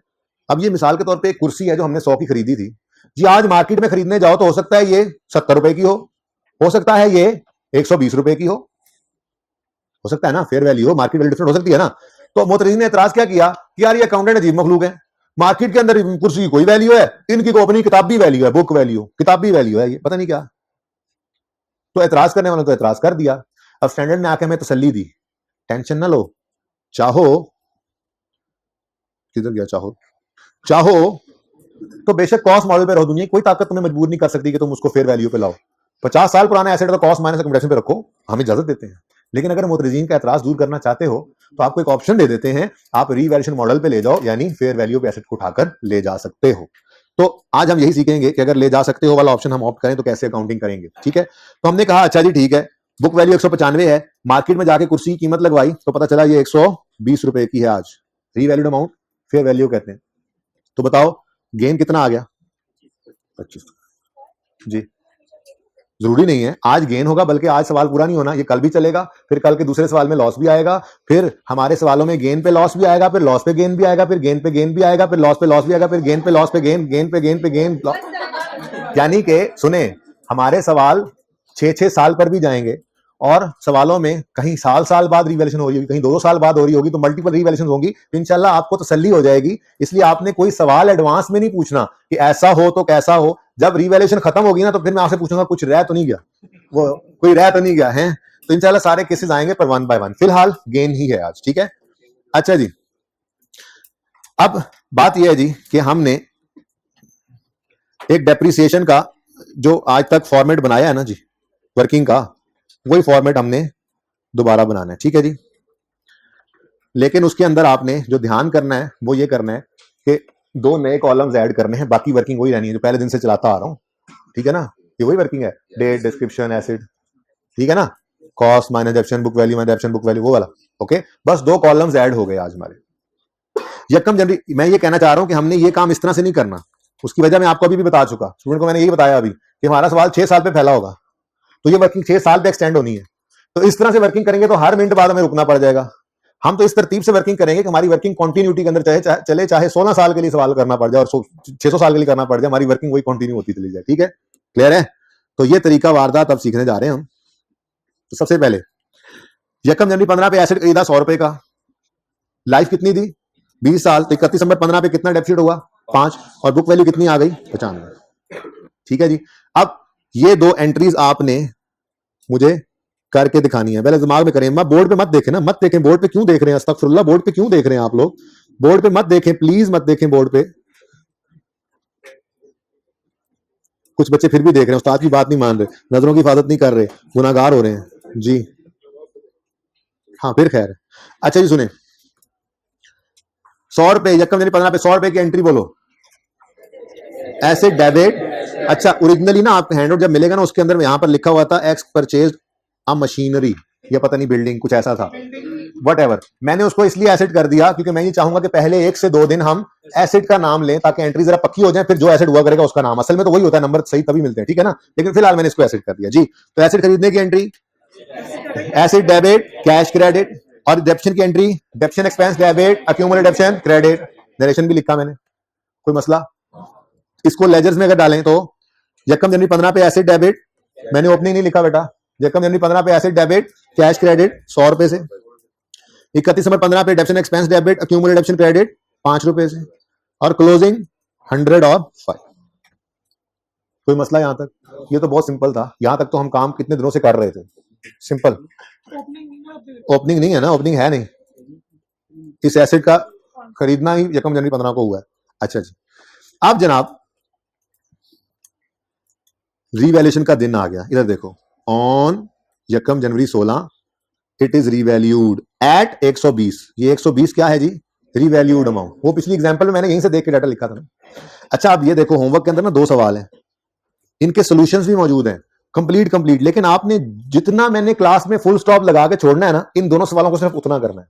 अब ये मिसाल के तौर पे एक कुर्सी है जो हमने 100 की खरीदी थी जी, आज मार्केट में खरीदने जाओ तो हो सकता है ये 70 रुपए की हो सकता है ये 120 रुपए की हो सकता है ना, फेयर वैल्यू हो, मार्केट वैल्यू डिफरेंट हो सकती है ना। तो मोतरजीन ने एतराज क्या किया कि यार ये अकाउंटेंट अजीब मखलूक है, मार्केट के अंदर कुर्सी की कोई वैल्यू है, इनकी को अपनी किताबी वैल्यू है, बुक वैल्यू, किताबी वैल्यू है, ये पता नहीं क्या। तो एतराज करने वालों ने तो एतराज कर दिया। अब स्टैंडर्ड ने आके हमें तसल्ली दी, टेंशन ना लो, चाहो, किधर गया, चाहो तो बेशक कॉस्ट मॉडल पे रहो, दुनिया कोई ताकत तुम्हें मजबूर नहीं कर सकती कि तुम उसको फेयर वैल्यू पे लाओ। 50 साल पुराना एसेट तो कॉस्ट माइनस एक्यूमुलेशन पे रखो, हम इजाजत देते हैं। लेकिन अगर मोतरजीन का एतराज दूर करना चाहते हो तो आपको एक ऑप्शन दे देते हैं, आप रीवैल्यूएशन मॉडल पे ले जाओ, यानी फेयर वैल्यू पे एसेट को उठाकर ले जा सकते हो। तो आज हम यही सीखेंगे कि अगर ले जा सकते हो वाला ऑप्शन हम ऑप्ट करें तो कैसे अकाउंटिंग करेंगे। ठीक है, तो हमने कहा अच्छा जी ठीक है, बुक वैल्यू 195 है, मार्केट में जाके कुर्सी की कीमत लगवाई तो पता चला ये 120 रुपए की है आज, रीवैल्यूड अमाउंट फेयर वैल्यू कहते हैं। तो बताओ गेन कितना आ गया? 25 जी, जरूरी नहीं है आज गेन होगा, बल्कि आज सवाल पूरा नहीं होना, ये कल भी चलेगा, फिर कल के दूसरे सवाल में लॉस भी आएगा, फिर हमारे सवालों में गेन पे लॉस भी आएगा, फिर लॉस पे गेन भी आएगा, फिर गेन पे गेन भी आएगा, फिर लॉस पे लॉस भी आएगा, फिर गेन पे लॉस पे गेन, गेन पे गेन पे गेन। यानी कि सुने, हमारे सवाल 6-6 साल पर भी जाएंगे और सवालों में कहीं साल बाद रिवैल्यूएशन हो रही होगी, कहीं 2-2 साल बाद हो रही होगी, तो मल्टीपल रिवैल्यूएशन होंगी, तो इंशाल्लाह आपको तसल्ली हो जाएगी। इसलिए आपने कोई सवाल एडवांस में नहीं पूछना कि ऐसा हो तो कैसा हो, जब रिवैल्यूएशन खत्म होगी ना तो फिर मैं आपसे पूछूंगा कुछ रह तो नहीं गया, वो कोई रह तो नहीं गया है। तो इंशाल्लाह सारे केसेस आएंगे पर 1 बाय 1। फिलहाल गेन ही है आज, ठीक है। अच्छा जी, अब बात यह है जी कि हमने एक डेप्रिसिएशन का जो आज तक फॉर्मेट बनाया है ना जी वर्किंग का, वही फॉर्मेट हमने दोबारा बनाना है, ठीक है जी। लेकिन उसके अंदर आपने जो ध्यान करना है वो ये करना है कि 2 नए कॉलम्स ऐड करने हैं, बाकी वर्किंग वही रहनी है जो पहले दिन से चलाता आ रहा हूं, ठीक है ना। ये वही वर्किंग है, डेट, डिस्क्रिप्शन, एसिड, ठीक है ना, cost minus डेप्शन, book value minus डेप्शन, book value, वो वाला। ओके, बस 2 कॉलम्स ऐड हो गए आज हमारे। यकम जनवरी, मैं ये कहना चाह रहा हूं कि हमने ये काम इस तरह से नहीं करना, उसकी वजह मैं आपको अभी भी बता चुका, स्टूडेंट को मैंने यही बताया अभी कि हमारा सवाल 6 साल पे फैला होगा, तो ये वर्किंग 6 साल पे एक्सटेंड होनी है। तो इस तरह से वर्किंग करेंगे तो हर मिनट बाद हमें रुकना पड़ जाएगा। हम तो इस तरतीब से वर्किंग करेंगे कि हमारी वर्किंग कंटिन्यूटी के अंदर चले, चाहे 16 साल के लिए सवाल करना पड़ जाए और 600 साल के लिए करना पड़ जाए, हमारी वर्किंग वही कंटिन्यू होती चली जाए, ठीक है, क्लियर है। तो ये तरीका वारदात अब सीखने जा रहे हैं हम। तो सबसे पहले यकम जनवरी 15 पे एसेट खरीदा 100 रुपए का, लाइफ कितनी थी 20 साल, तो 31 दिसंबर 15 पे कितना डेफिसिट हुआ 5, और बुक वैल्यू कितनी आ गई 95, ठीक है जी। अब ये 2 एंट्रीज आपने मुझे करके दिखानी है, पहले दिमाग में करें, मत बोर्ड पे मत देखें ना, मत देखें बोर्ड पे, क्यों देख रहे हैं, अस्तगफिरुल्लाह, बोर्ड पे क्यों देख रहे हैं आप लोग, बोर्ड पे मत देखें प्लीज, मत देखें बोर्ड पे। कुछ बच्चे फिर भी देख रहे हैं, उस्ताद की बात नहीं मान रहे, नजरों की हिफाजत नहीं कर रहे, गुनाहगार हो रहे हैं जी। हाँ फिर खैर, अच्छा जी सुने, 100 रुपए यकम जनवरी 15 पे 100 रुपए की एंट्री बोलो, एसेट डेबिट। अच्छा, ओरिजिनली ना आपको हैंडआउट जब मिलेगा ना उसके अंदर यहां पर लिखा हुआ था एक्स परचेज अ मशीनरी, या पता नहीं बिल्डिंग, कुछ ऐसा था, वट मैंने उसको इसलिए एसेट कर दिया क्योंकि मैं ये चाहूंगा कि पहले 1 से 2 दिन हम एसेट का नाम लें ताकि एंट्री जरा पक्की हो जाए, फिर जो एसेट हुआ करेगा उसका नाम, असल में तो वही होता है, नंबर सही तभी मिलते हैं, ठीक है ना। लेकिन फिलहाल मैंने इसको एसेट कर दिया जी। तो एसेट खरीदने की entry asset debit, cash credit, और डेप्शन की entry डेप्शन expense debit, accumulated डेप्शन credit, narration भी लिखा मैंने, कोई मसला। इसको लेजर्स में अगर डालें तो यकम जनवरी 15 पे एसेट डेबिट, मैंने ओपनिंग नहीं लिखा बेटा, यकम जनवरी 15 पे एसेट डेबिट, कैश क्रेडिट 100 रुपए से, 31 दिसंबर 15 पे डेप्शन एक्सपेंस डेबिट, अक्यूमुलेटेड डेप्शन क्रेडिट 5 रुपए से, और क्लोजिंग 100 और 5। कोई मसला यहां तक? ये तो बहुत सिंपल था, यहां तक तो हम काम कितने दिनों से कर रहे थे, सिंपल। ओपनिंग नहीं है ना, ओपनिंग है नहीं, इस एसेट का खरीदना ही यकम जनवरी 15 को हुआ है। अच्छा जी, अब जनाब रीवैल्यूएशन का दिन आ गया, इधर देखो, ऑन यकम जनवरी 16 इट इज रीवैल्यूड एट 120, ये 120 क्या है जी, रीवैल्यूड अमाउंट, वो पिछली एग्जांपल में मैंने यहीं से देख के डाटा लिखा था ना। अच्छा, अब ये देखो होमवर्क के अंदर ना 2 सवाल हैं, इनके सॉल्यूशंस भी मौजूद हैं, कंप्लीट, लेकिन आपने जितना मैंने क्लास में फुल स्टॉप लगा के छोड़ना है ना, इन दोनों सवालों को सिर्फ उतना करना है।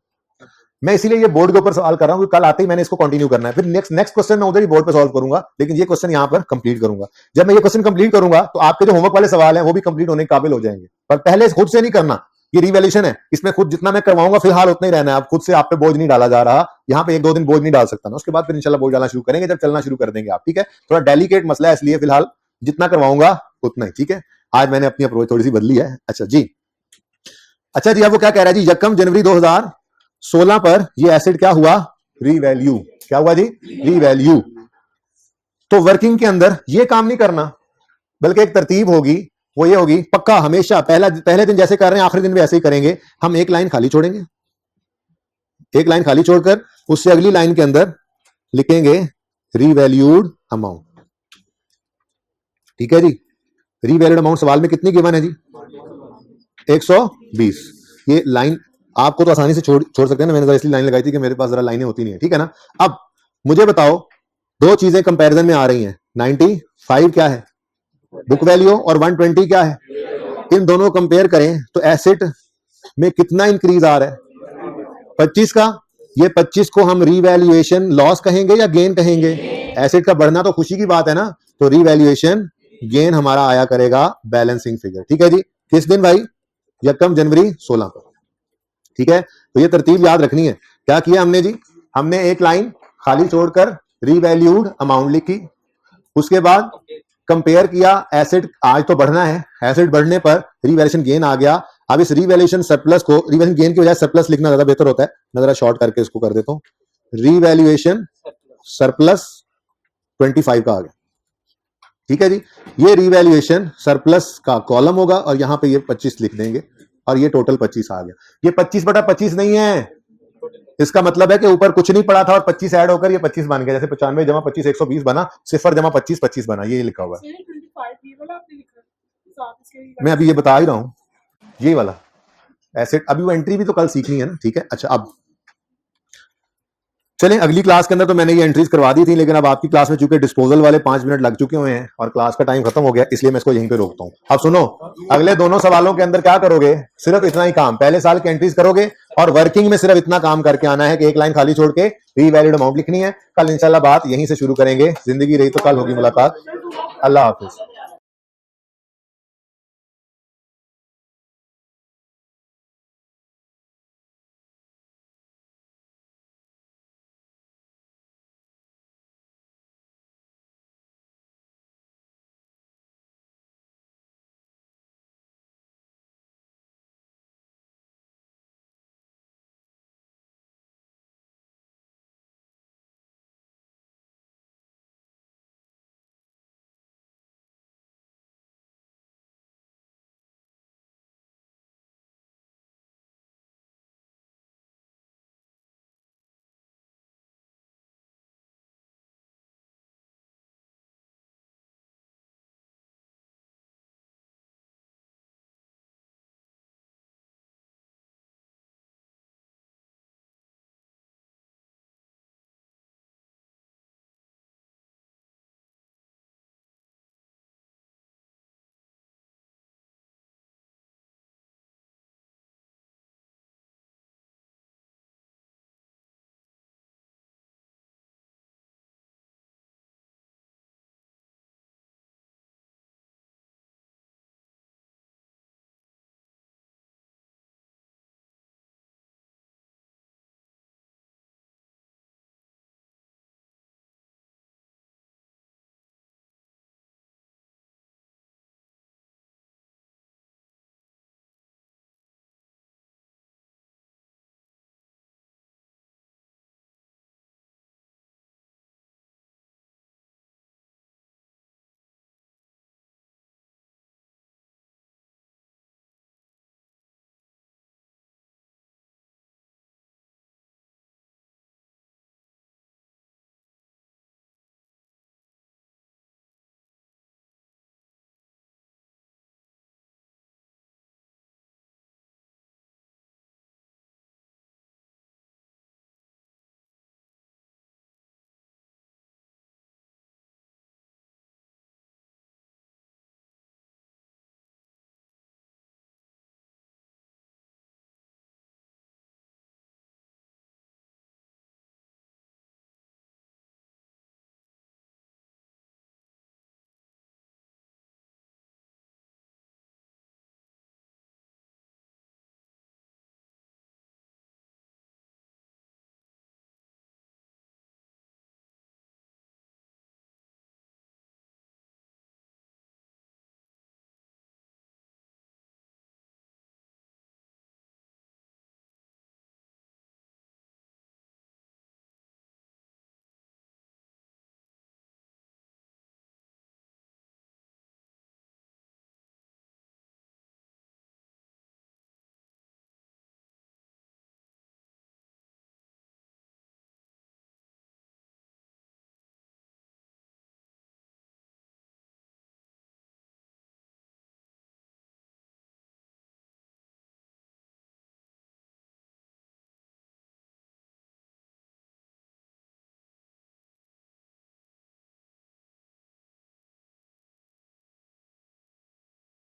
मैं इसीलिए ये बोर्ड के ऊपर सवाल कर रहा हूं, कल आते ही मैंने इसको कंटिन्यू करना है, फिर नेक्स्ट क्वेश्चन मैं उधर ही बोर्ड पे सॉल्व करूंगा, लेकिन ये क्वेश्चन यहां पर कंप्लीट करूंगा। जब मैं ये क्वेश्चन कंप्लीट करूंगा तो आपके जो होमवर्क वाले सवाल हैं वो भी कंप्लीट होने के काबिल हो जाएंगे, पर पहले खुद से नहीं करना, ये रिवैल्यूएशन है, इसमें खुद जितना मैं करवाऊंगा फिलहाल उतना ही रहना है, आप खुद से आप पे बोझ नहीं डाला जा रहा, यहाँ पे 1-2 दिन बोझ नहीं डाल सकता ना, उसके बाद फिर इंशाल्लाह बोझ डालना शुरू करेंगे जब चलना शुरू कर देंगे आप, ठीक है। थोड़ा डेलिकेट मसला है, इसलिए फिलहाल जितना करवाऊंगा उतना ही, ठीक है। आज मैंने अपनी अप्रोच थोड़ी सी बदली है। अच्छा जी, अच्छा जी, अब वो क्या कह रहा है जी, यकम जनवरी 2016 पर ये एसेट क्या हुआ, रीवैल्यू, क्या हुआ जी, रीवैल्यू। तो वर्किंग के अंदर ये काम नहीं करना, बल्कि एक तरतीब होगी, वो ये होगी, पक्का हमेशा पहले दिन जैसे कर रहे हैं आखिरी दिन भी ऐसे ही करेंगे, हम एक लाइन खाली छोड़ेंगे, एक लाइन खाली छोड़कर उससे अगली लाइन के अंदर लिखेंगे रीवैल्यूड अमाउंट, ठीक है जी। रीवैल्यूड अमाउंट सवाल में कितनी गिवन है जी, 120। ये लाइन आपको तो आसानी से छोड़ सकते हैं ना, मैंने इसलिए लाइन लगाई थी कि मेरे पास जरा लाइनें होती नहीं है, ठीक है ना। अब मुझे बताओ, 2 चीजें कंपैरिजन में आ रही हैं, 95 क्या है बुक वैल्यू और 120 क्या है, इन दोनों को कंपेयर करें तो एसेट में कितना इंक्रीज आ रहा है, 25 का। ये 25 को हम रीवैल्यूएशन लॉस कहेंगे या गेन कहेंगे, एसेट का बढ़ना तो खुशी की बात है ना, तो रीवैल्यूएशन गेन हमारा आया करेगा बैलेंसिंग फिगर। ठीक है जी, किस दिन भाई? यकम जनवरी 16 को। ठीक है, तो ये तरतीब याद रखनी है। क्या किया हमने जी? हमने एक लाइन खाली छोड़कर रीवैल्यूड अमाउंट लिखी, उसके बाद कंपेयर किया एसेट, आज तो बढ़ना है, एसेट बढ़ने पर रीवैल्यूएशन गेन आ गया। अब इस रीवैल्यूएशन सरप्लस को, रीवैल्यूएशन गेन की बजाय सरप्लस लिखना ज्यादा बेहतर होता है, मैं जरा शॉर्ट करके इसको कर देता हूं, रीवैल्यूएशन सरप्लस 25 का आ गया। ठीक है जी, ये रीवैल्यूएशन सरप्लस का कॉलम होगा और यहां पे ये 25 लिख देंगे और ये टोटल 25 आ गया। ये 25/25 नहीं है, इसका मतलब है कि ऊपर कुछ नहीं पड़ा था और 25 ऐड होकर ये 25 बन गया। जैसे 95 जमा 25 120 बना, 0 जमा 25 25 बना, ये लिखा हुआ है। मैं अभी ये बता ही रहा हूं, ये वाला एसेट, अभी वो एंट्री भी तो कल सीखनी है ना। ठीक है, अच्छा अब चलें अगली क्लास के अंदर। तो मैंने ये एंट्रीज करवा दी थी, लेकिन अब आपकी क्लास में चूंकि डिस्पोजल वाले 5 मिनट लग चुके हुए हैं और क्लास का टाइम खत्म हो गया, इसलिए मैं इसको यहीं पे रोकता हूं। अब सुनो, अगले दोनों सवालों के अंदर क्या करोगे? सिर्फ इतना ही काम, पहले साल की एंट्रीज करोगे और वर्किंग में सिर्फ इतना काम करके आना है कि एक लाइन खाली छोड़ के रीवैल्यूड अमाउंट लिखनी है। कल इंशाल्लाह बात यहीं से शुरू करेंगे। जिंदगी रही तो कल होगी मुलाकात। अल्लाह हाफिज।